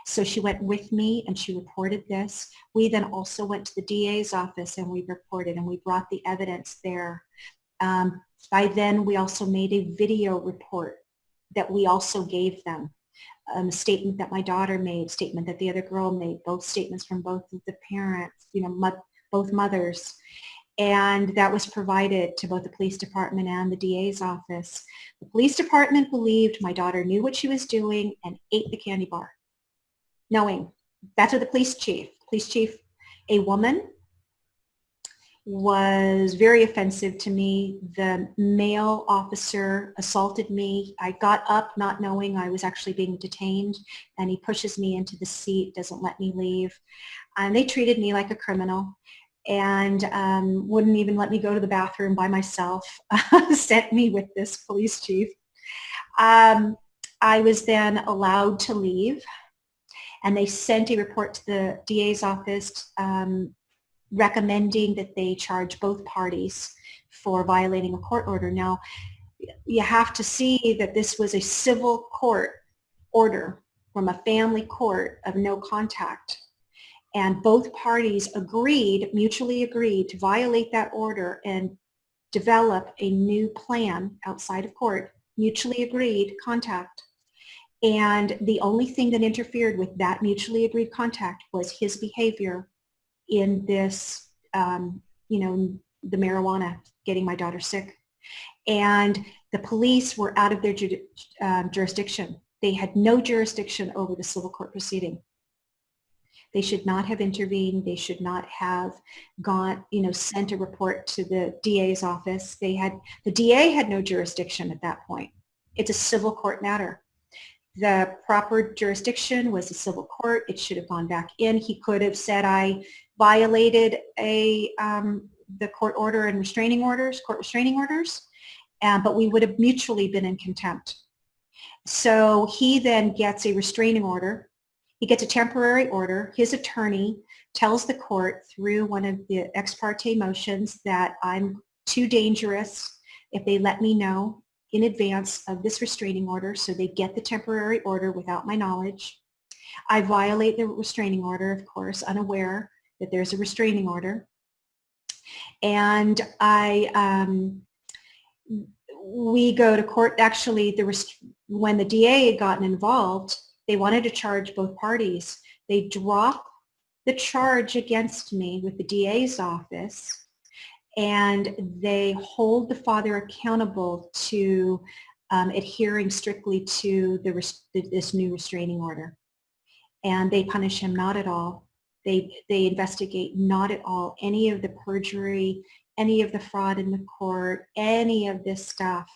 So she went with me and she reported this. We then also went to the DA's office and we reported, and we brought the evidence there. By then we also made a video report that we also gave them. A statement that my daughter made, statement that the other girl made, both statements from both of the parents, both mothers. And that was provided to both the police department and the DA's office. The police department believed my daughter knew what she was doing and ate the candy bar, knowing. That's what the police chief, a woman, was very offensive to me. The male officer assaulted me. I got up not knowing I was actually being detained, and he pushes me into the seat, doesn't let me leave. And they treated me like a criminal and wouldn't even let me go to the bathroom by myself, sent me with this police chief. I was then allowed to leave, and they sent a report to the DA's office recommending that they charge both parties for violating a court order. Now, you have to see that this was a civil court order from a family court of no contact. And both parties mutually agreed to violate that order and develop a new plan outside of court, mutually agreed contact. And the only thing that interfered with that mutually agreed contact was his behavior in this, the marijuana, getting my daughter sick. And the police were out of their jurisdiction. They had no jurisdiction over the civil court proceeding. They should not have intervened. They should not have sent a report to the DA's office. The DA had no jurisdiction at that point. It's a civil court matter. The proper jurisdiction was the civil court. It should have gone back in. He could have said, I violated the court order and court restraining orders, but we would have mutually been in contempt. So he then gets a restraining order. He gets a temporary order. His attorney tells the court through one of the ex parte motions that I'm too dangerous if they let me know in advance of this restraining order, so they get the temporary order without my knowledge. I violate the restraining order, of course, unaware that there's a restraining order. And we go to court. Actually, when the DA had gotten involved, they wanted to charge both parties. They drop the charge against me with the DA's office, and they hold the father accountable to adhering strictly to this new restraining order. And they punish him not at all. They investigate not at all any of the perjury, any of the fraud in the court, any of this stuff.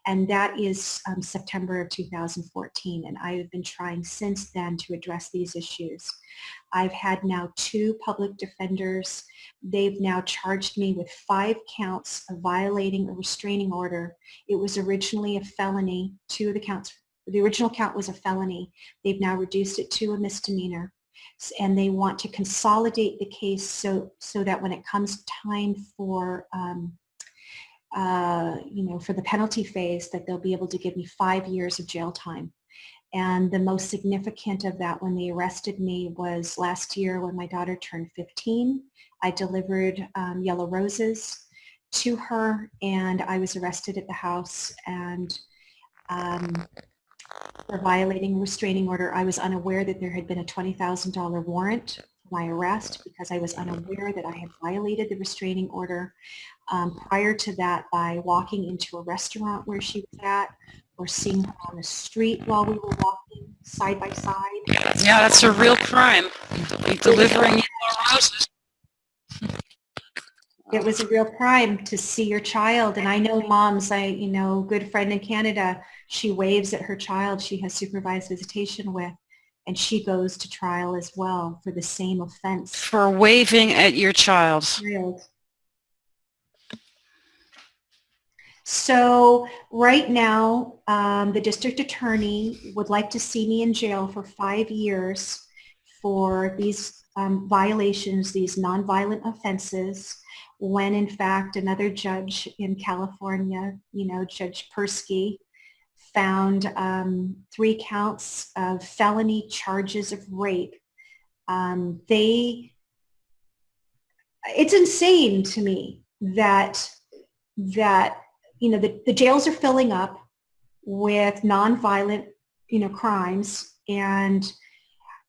And that is September of 2014. And I have been trying since then to address these issues. I've had now 2 public defenders. They've now charged me with 5 counts of violating a restraining order. It was originally a felony. 2 of the counts, the original count was a felony. They've now reduced it to a misdemeanor. And they want to consolidate the case so that when it comes time for for the penalty phase, that they'll be able to give me 5 years of jail time. And the most significant of that, when they arrested me, was last year when my daughter turned 15. I delivered yellow roses to her, and I was arrested at the house. And for violating a restraining order, I was unaware that there had been a $20,000 warrant for my arrest, because I was unaware that I had violated the restraining order prior to that by walking into a restaurant where she was at, or seeing her on the street while we were walking side by side. Yeah, that's a real crime. Delivering yellow roses. It was a real crime to see your child. And I know moms, good friend in Canada, she waves at her child she has supervised visitation with, and she goes to trial as well for the same offense. For waving at your child. So right now, the district attorney would like to see me in jail for 5 years for these violations, these nonviolent offenses, when in fact another judge in California, Judge Persky, found 3 counts of felony charges of rape. It's insane to me that the jails are filling up. with nonviolent, crimes. And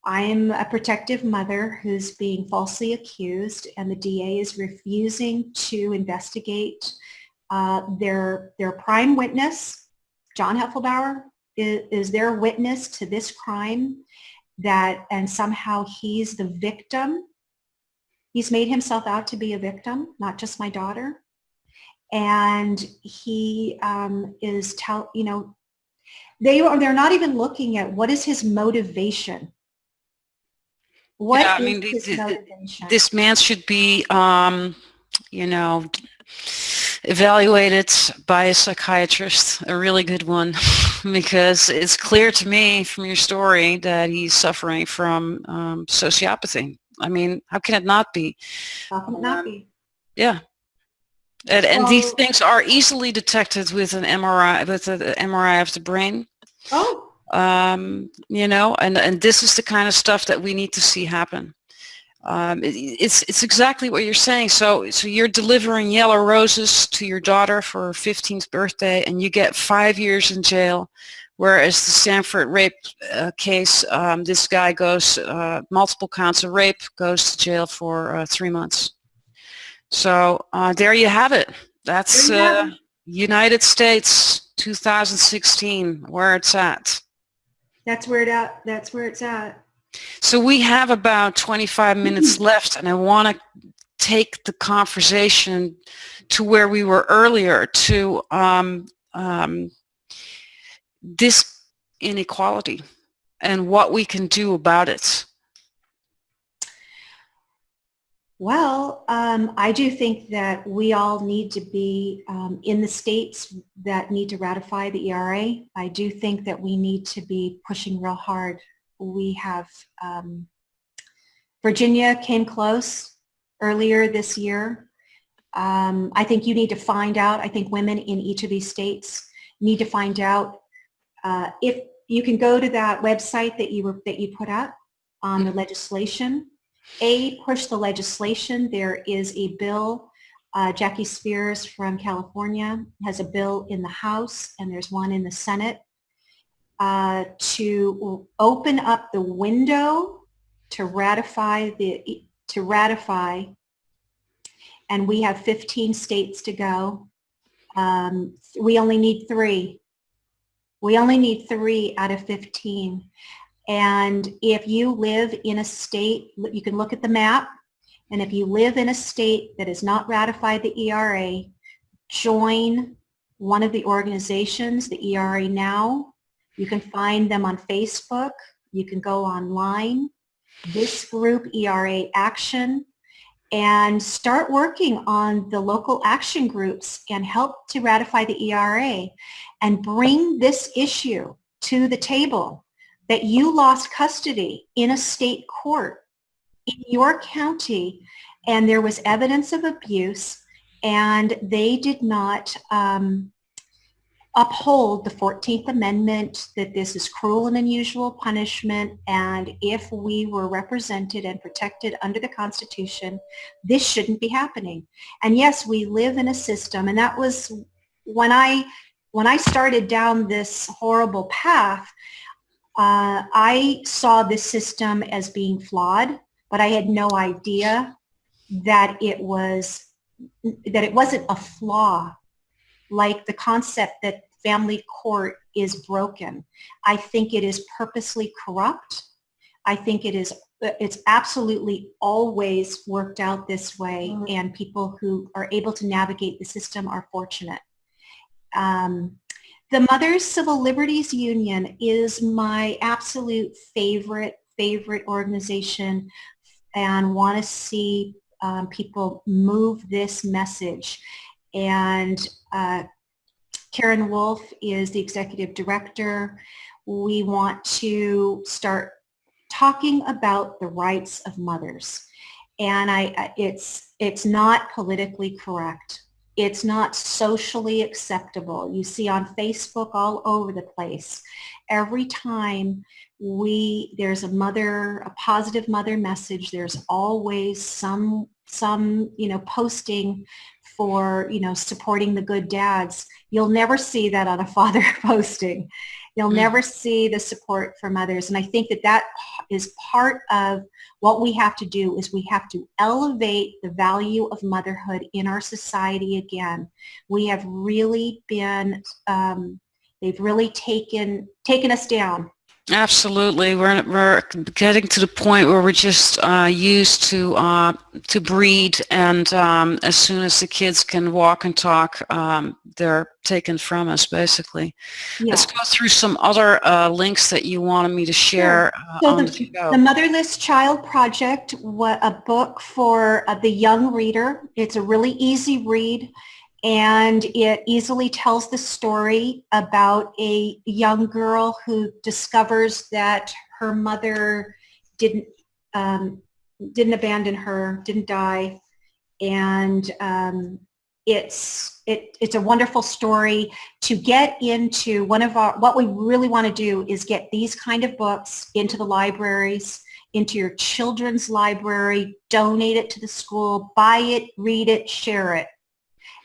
I'm a protective mother who's being falsely accused, and the DA is refusing to investigate. Their prime witness, John Heffelbauer, is their witness to this crime, and somehow he's the victim. He's made himself out to be a victim, not just my daughter. And he they're not even looking at what is his motivation. Yeah, I What mean, is his motivation? this man should be, evaluated by a psychiatrist, a really good one, because it's clear to me from your story that he's suffering from sociopathy. I mean, how can it not be? How can it not be? Yeah. And these Well, things are easily detected with an MRI, with an MRI of the brain. oh, And this is the kind of stuff that we need to see happen. It's exactly what you're saying. So you're delivering yellow roses to your daughter for her 15th birthday, and you get 5 years in jail. Whereas the Sanford rape case, this guy goes, multiple counts of rape, goes to jail for 3 months. So there you have it. That's United States 2016, where it's at. That's where it's at. So we have about 25 minutes left, and I want to take the conversation to where we were earlier, to this inequality and what we can do about it. Well, I do think that we all need to be in the states that need to ratify the ERA. I do think that we need to be pushing real hard. We have Virginia came close earlier this year. I think you need to find out. I think women in each of these states need to find out if you can go to that website that you put up on the legislation. Push the legislation. There is a bill. Jackie Spears from California has a bill in the House, and there's one in the Senate to open up the window to ratify, and we have 15 states to go. We only need 3. We only need 3 out of 15. And if you live in a state, you can look at the map, and if you live in a state that has not ratified the ERA, join one of the organizations, the ERA Now. You can find them on Facebook. You can go online. This group, ERA Action, and start working on the local action groups and help to ratify the ERA and bring this issue to the table, that you lost custody in a state court in your county and there was evidence of abuse, and they did not uphold the 14th Amendment, that this is cruel and unusual punishment, and if we were represented and protected under the Constitution, this shouldn't be happening. And yes, we live in a system, and that was when I started down this horrible path. I saw this system as being flawed, but I had no idea that it wasn't a flaw, like the concept that family court is broken. I think it is purposely corrupt. I think it's absolutely always worked out this way, and people who are able to navigate the system are fortunate. The Mothers Civil Liberties Union is my absolute favorite organization, and want to see people move this message. And Karen Wolf is the executive director. We want to start talking about the rights of mothers. And it's not politically correct. It's not socially acceptable. You see on Facebook all over the place. Every time there's a positive mother message, there's always some posting for, supporting the good dads. You'll never see that on a father posting. You'll never see the support from others. And I think that is part of what we have to do is we have to elevate the value of motherhood in our society again. We have really been, they've really taken us down. Absolutely, we're getting to the point where we're just used to breed, and as soon as the kids can walk and talk, they're taken from us, basically. Yeah. Let's go through some other links that you wanted me to share. So on the Motherless Child Project, a book for the young reader. It's a really easy read. And it easily tells the story about a young girl who discovers that her mother didn't abandon her, didn't die, and it's a wonderful story to get into. What we really want to do is get these kind of books into the libraries, into your children's library, donate it to the school, buy it, read it, share it.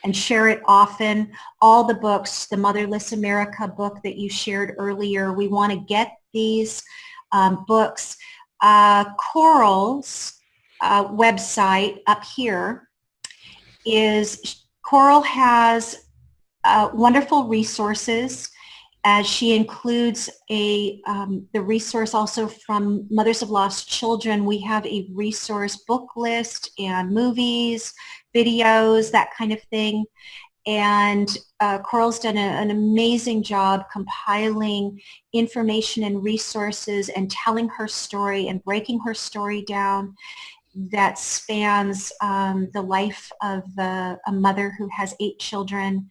And share it often. All the books, the Motherless America book that you shared earlier, we want to get these books. Coral's website up here is, Coral has wonderful resources. She includes the resource also from Mothers of Lost Children. We have a resource book list and movies, videos, that kind of thing. And Coral's done an amazing job compiling information and resources and telling her story and breaking her story down that spans the life of a mother who has 8 children,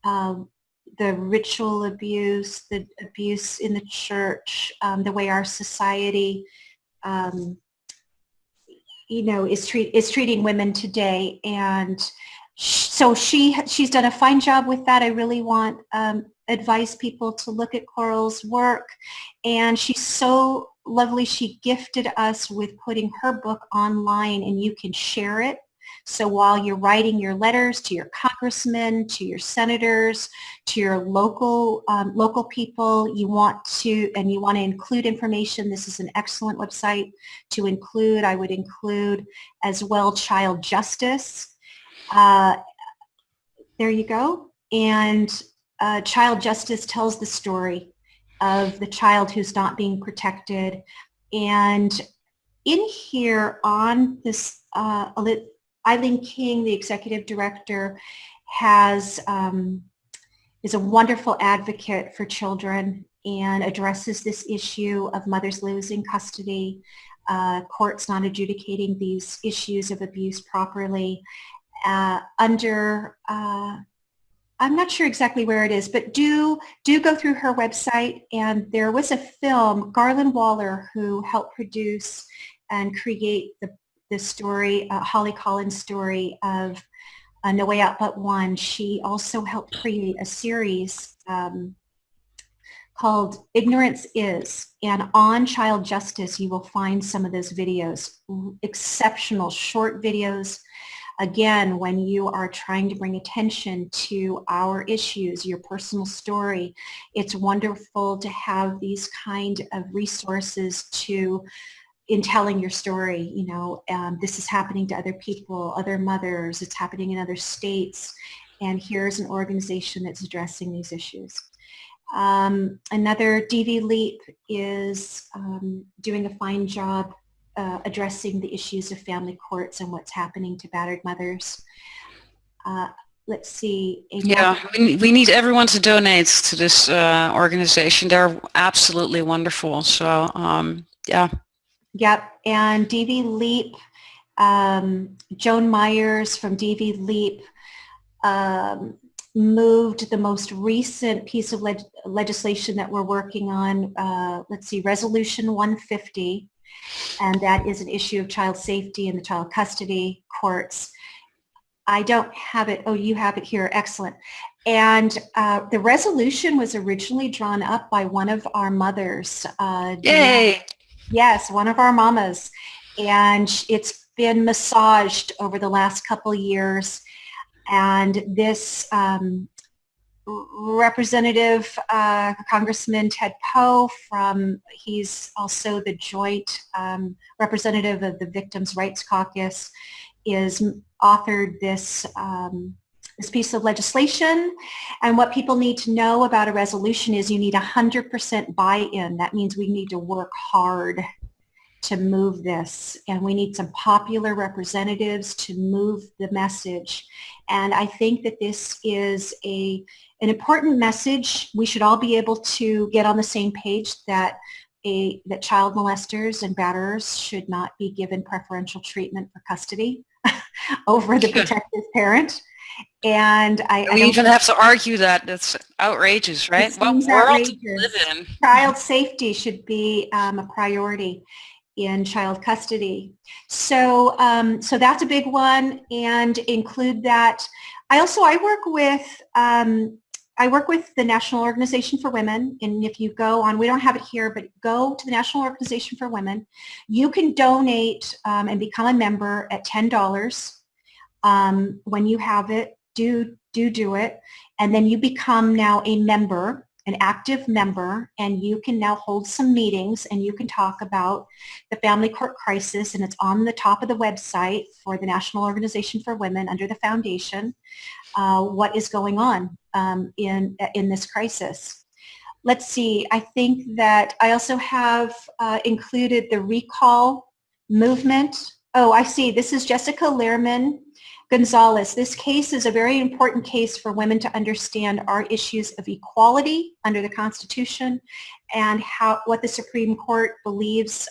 the ritual abuse, the abuse in the church, the way our society is treating women today. And so she's done a fine job with that. I really want advise people to look at Coral's work. And she's so lovely. She gifted us with putting her book online, and you can share it. So while you're writing your letters to your congressmen, to your senators, to your local people, you want to include information. This is an excellent website to include. I would include as well child justice. There you go. And child justice tells the story of the child who's not being protected. And in here on this, Eileen King, the executive director, is a wonderful advocate for children and addresses this issue of mothers losing custody, courts not adjudicating these issues of abuse properly. I'm not sure exactly where it is, but do go through her website. And there was a film, Garland Waller, who helped produce and create the story, Holly Collins' story of No Way Out But One. She also helped create a series called Ignorance Is. And on child justice, you will find some of those videos, exceptional short videos. Again, when you are trying to bring attention to our issues, your personal story, it's wonderful to have these kind of resources in telling your story. This is happening to other people, other mothers, it's happening in other states, and here's an organization that's addressing these issues. Another, DV Leap, is doing a fine job addressing the issues of family courts and what's happening to battered mothers. Let's see. Yeah, we need everyone to donate to this organization. They're absolutely wonderful. So, yeah. Yep, and DV Leap, Joan Myers from DV Leap moved the most recent piece of legislation that we're working on, let's see, Resolution 150, and that is an issue of child safety in the child custody courts. I don't have it. Oh, you have it here. Excellent. And the resolution was originally drawn up by one of our mothers. Yay! Yes, one of our mamas. And it's been massaged over the last couple of years. And this Representative Congressman Ted Poe he's also the joint representative of the Victims' Rights Caucus, is authored this this piece of legislation. And what people need to know about a resolution is you need 100% buy-in. That means we need to work hard to move this, and we need some popular representatives to move the message. And I think that this is an important message. We should all be able to get on the same page that that child molesters and batterers should not be given preferential treatment for custody over the protective parent. And we even have to argue that. That's outrageous, right? What world do we live in? Child safety should be a priority in child custody. So so that's a big one, and include that. I work with the National Organization for Women, and if you go on, we don't have it here, but go to the National Organization for Women. You can donate and become a member at $10. When you have it, do it, and then you become now a member, an active member, and you can now hold some meetings, and you can talk about the family court crisis, and it's on the top of the website for the National Organization for Women under the foundation, what is going on in this crisis. Let's see, I think that I also have included the recall movement. Oh, I see, this is Jessica Lehrman Gonzalez. This case is a very important case for women to understand our issues of equality under the Constitution and what the Supreme Court believes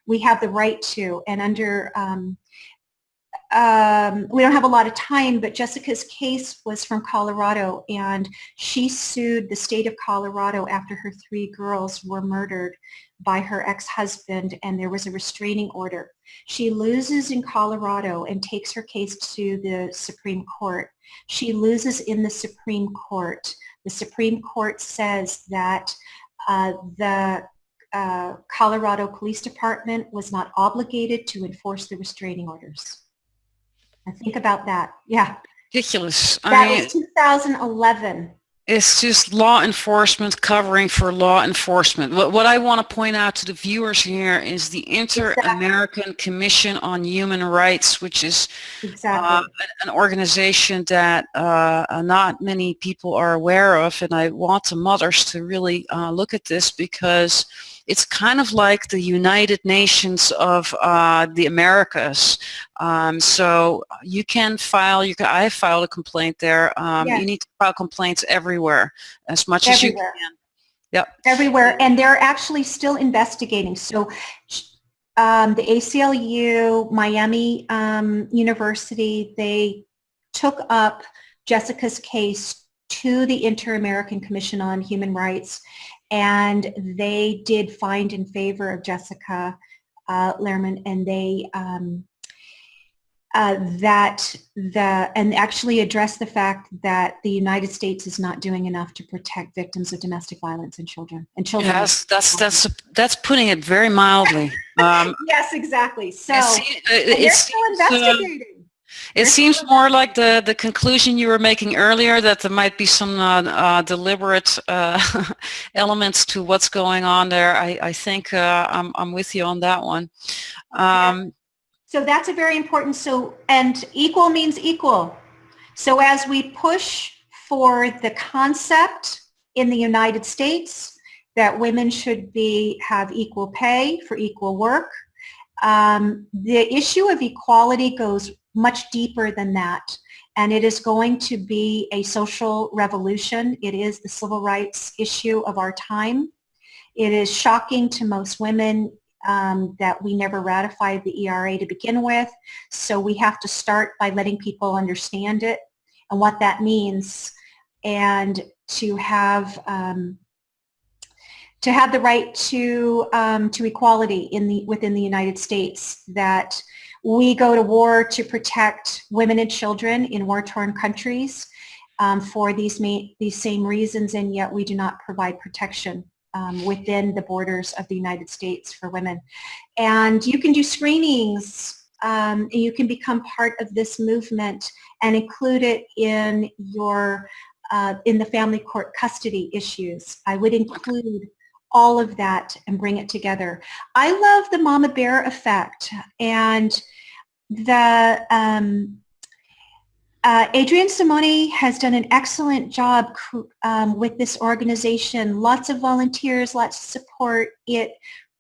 we have the right to. And under, we don't have a lot of time, but Jessica's case was from Colorado, and she sued the state of Colorado after her 3 girls were murdered by her ex-husband, and there was a restraining order. She loses in Colorado and takes her case to the Supreme Court. She loses in the Supreme Court. The Supreme Court says that the Colorado Police Department was not obligated to enforce the restraining orders. And think about that. Yeah. Ridiculous. That was 2011. It's just law enforcement covering for law enforcement. What I want to point out to the viewers here is the Inter-American Commission on Human Rights, which is an organization that not many people are aware of, and I want the mothers to really look at this, because it's kind of like the United Nations of the Americas. So you can file, I filed a complaint there. Yes. You need to file complaints everywhere, as much as you can. Yep. Everywhere. And they're actually still investigating. So the ACLU, Miami University, they took up Jessica's case to the Inter-American Commission on Human Rights, and they did find in favor of Jessica Lehrman, and they and actually address the fact that the United States is not doing enough to protect victims of domestic violence and children. Yes, that's putting it very mildly. Yes, exactly. So they're still investigating. It seems more like the conclusion you were making earlier, that there might be some deliberate elements to what's going on there. I think I'm with you on that one. So that's a very important, and equal means equal. So as we push for the concept in the United States that women should have equal pay for equal work, the issue of equality goes much deeper than that. And it is going to be a social revolution. It is the civil rights issue of our time. It is shocking to most women that we never ratified the ERA to begin with. So we have to start by letting people understand it and what that means, and to have the right to equality within the United States, that we go to war to protect women and children in war-torn countries for these same reasons, and yet we do not provide protection within the borders of the United States for women. And you can do screenings You can become part of this movement and include it in your in the family court custody issues. I would include all of that and bring it together. I love the Mama Bear effect, and the Adrienne Simone has done an excellent job with this organization. Lots of volunteers, lots of support. It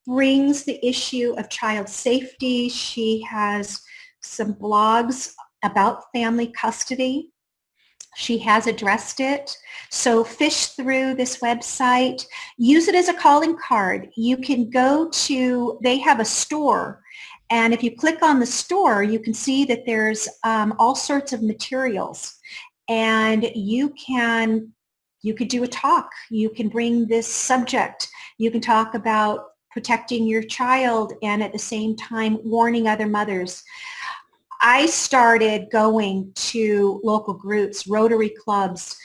brings the issue of child safety. She has some blogs about family custody. She has addressed it. So fish through this website. Use it as a calling card. You can go to, they have a store. And if you click on the store, you can see that there's all sorts of materials. And you could do a talk. You can bring this subject. You can talk about protecting your child and at the same time warning other mothers. I started going to local groups, Rotary clubs,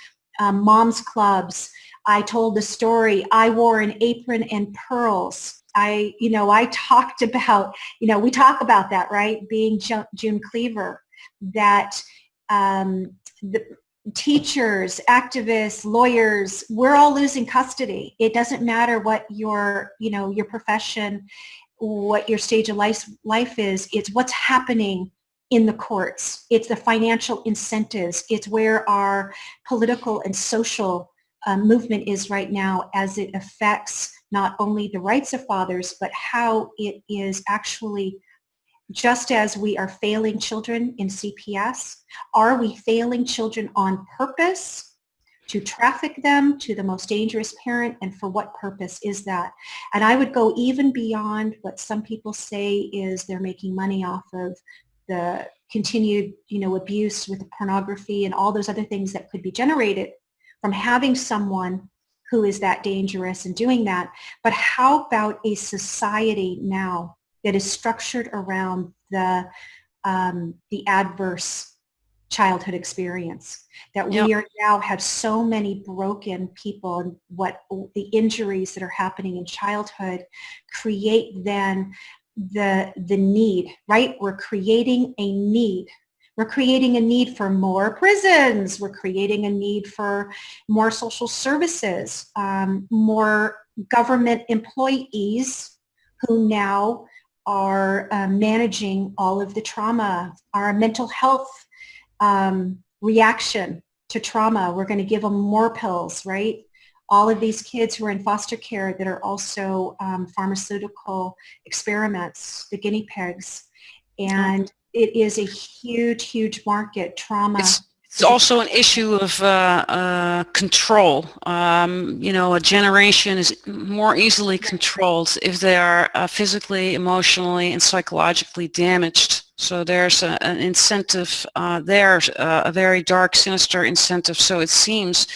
moms clubs. I told the story. I wore an apron and pearls. I talked about, we talk about that, right? Being June Cleaver, that the teachers, activists, lawyers, we're all losing custody. It doesn't matter what your profession, what your stage of life is. It's what's happening in the courts. It's the financial incentives. It's where our political and social movement is right now as it affects not only the rights of fathers, but how it is actually, just as we are failing children in CPS, are we failing children on purpose to traffic them to the most dangerous parent, and for what purpose is that? And I would go even beyond what some people say is they're making money off of the continued, abuse with the pornography and all those other things that could be generated from having someone who is that dangerous and doing that. But how about a society now that is structured around the adverse childhood experience, that we are now have so many broken people, and what the injuries that are happening in childhood create then the need, right? We're creating a need. We're creating a need for more prisons. We're creating a need for more social services, more government employees who now are managing all of the trauma, our mental health reaction to trauma. We're going to give them more pills, right? All of these kids who are in foster care that are also pharmaceutical experiments, the guinea pigs. And it is a huge, huge market. Trauma. It's also an issue of control. A generation is more easily controlled if they are physically, emotionally, and psychologically damaged. So there's an incentive there, a very dark, sinister incentive. So it seems,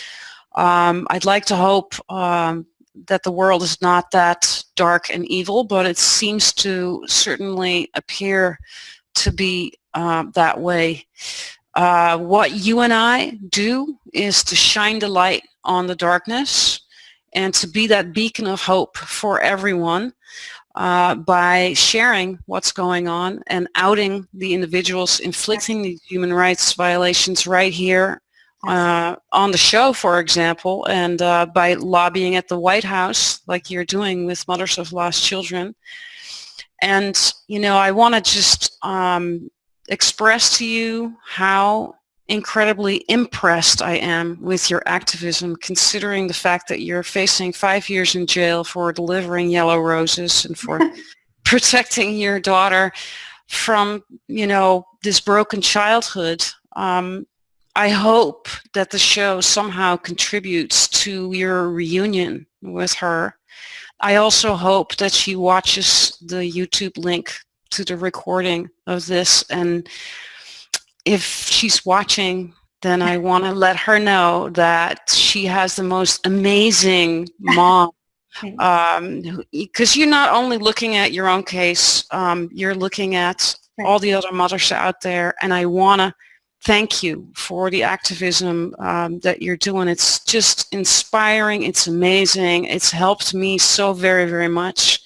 I'd like to hope that the world is not that dark and evil, but it seems to certainly appear to be that way. What you and I do is to shine the light on the darkness and to be that beacon of hope for everyone by sharing what's going on and outing the individuals inflicting these human rights violations right here on the show, for example, and by lobbying at the White House like you're doing with Mothers of Lost Children. And, I want to just express to you how incredibly impressed I am with your activism, considering the fact that you're facing 5 years in jail for delivering yellow roses and for protecting your daughter from, this broken childhood. I hope that the show somehow contributes to your reunion with her. I also hope that she watches the YouTube link to the recording of this, and if she's watching, then I want to let her know that she has the most amazing mom, because you're not only looking at your own case, you're looking at all the other mothers out there, and I want to thank you for the activism that you're doing. It's just inspiring. It's amazing. It's helped me so very, very much.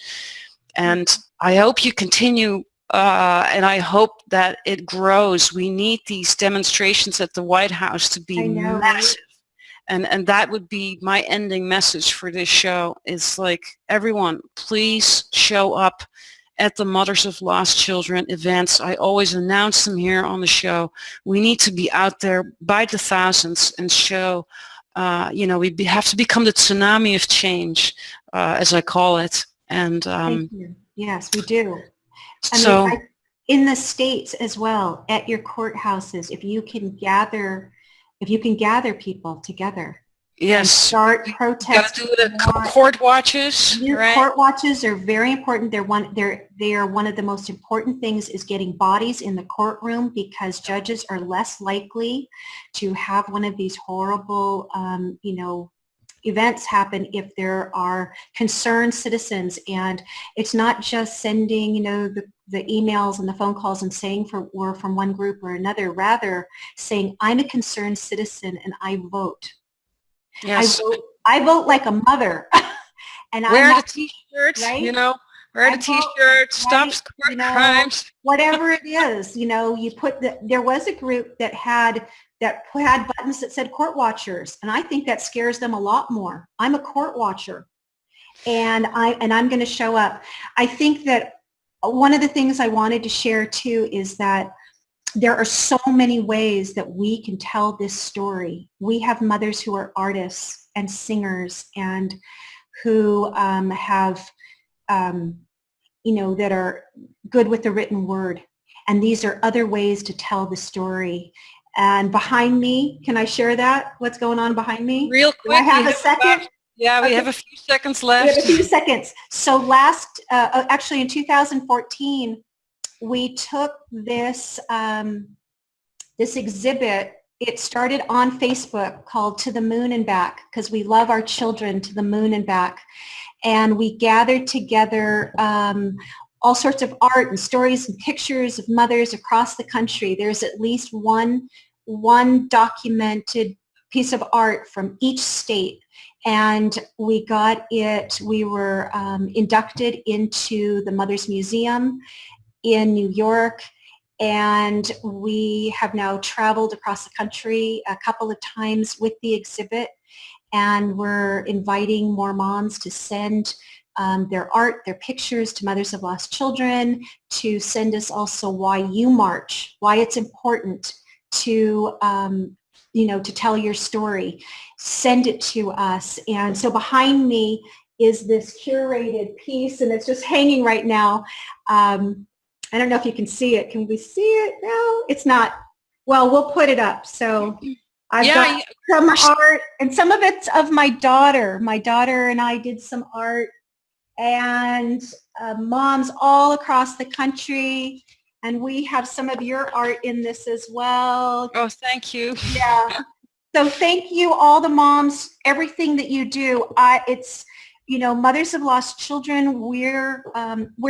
And I hope you continue and I hope that it grows. We need these demonstrations at the White House to be I know, massive. And that would be my ending message for this show is like, everyone, please show up at the Mothers of Lost Children events. I always announce them here on the show. We need to be out there by the thousands and show, we have to become the tsunami of change, as I call it. And Thank you. Yes, we do. I so, mean, in the States as well, at your courthouses, if you can gather people together and yes, start got to protesting. do it at court watches, right? Court watches are very important. They are one of the most important things is getting bodies in the courtroom, because judges are less likely to have one of these horrible, events happen if there are concerned citizens. And it's not just sending, the emails and the phone calls and saying we're from one group or another, rather saying, I'm a concerned citizen and I vote. Yes. I vote like a mother. And wear the t-shirts, right? Wear the t-shirt, stop right, crimes. Whatever it is, you put there was a group that had buttons that said court watchers, and I think that scares them a lot more. I'm a court watcher, and I'm going to show up. I think that one of the things I wanted to share too is that there are so many ways that we can tell this story. We have mothers who are artists and singers and who have, that are good with the written word. And these are other ways to tell the story. And behind me, can I share that? What's going on behind me? Real quick. Do I have a second? Yeah, we have a few seconds left. We have a few seconds. So actually in 2014, we took this this exhibit. It started on Facebook called To the Moon and Back, because we love our children to the moon and back. And we gathered together all sorts of art and stories and pictures of mothers across the country. There's at least one documented piece of art from each state. And we were inducted into the Mothers Museum in New York. And we have now traveled across the country a couple of times with the exhibit. And we're inviting more moms to send their art, their pictures to Mothers of Lost Children, to send us also why you march, why it's important to, to tell your story. Send it to us. And so behind me is this curated piece, and it's just hanging right now. I don't know if you can see it. Can we see it now? It's not. Well, we'll put it up. So I've got some art, and some of it's of my daughter. My daughter and I did some art, and moms all across the country. And we have some of your art in this as well. Oh, thank you. Yeah. So thank you, all the moms, everything that you do. It's, Mothers of Lost Children, we're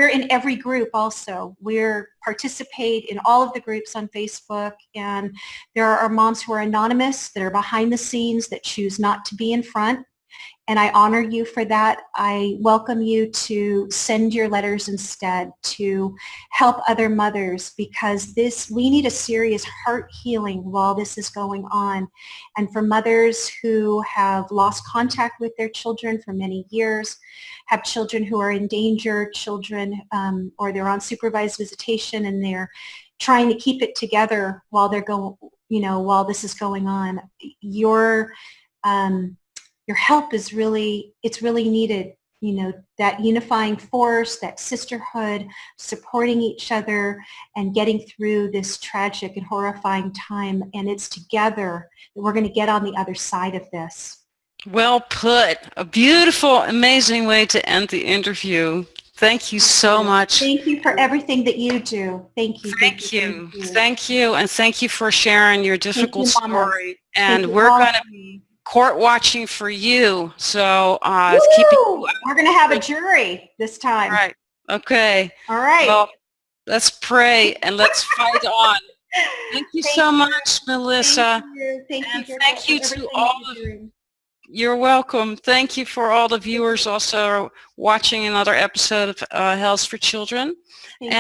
in every group also. We're participate in all of the groups on Facebook, and there are moms who are anonymous, that are behind the scenes, that choose not to be in front. And I honor you for that. I welcome you to send your letters instead to help other mothers, because we need a serious heart healing while this is going on. And for mothers who have lost contact with their children for many years, have children who are in danger, or they're on supervised visitation and they're trying to keep it together while while this is going on. Your help is really needed, that unifying force, that sisterhood, supporting each other and getting through this tragic and horrifying time. And it's together that we're going to get on the other side of this. Well put. A beautiful, amazing way to end the interview. Thank you so much. Thank you for everything that you do. Thank you. Thank you. Thank you. And thank you for sharing your difficult story. And we're going to be court watching for you. So we're going to have a jury this time. All right. Okay. All right. Well, let's pray and let's fight on. Thank you so much, Melissa. Thank you to all of you. You're welcome. Thank you for all the viewers also watching another episode of Health for Children. And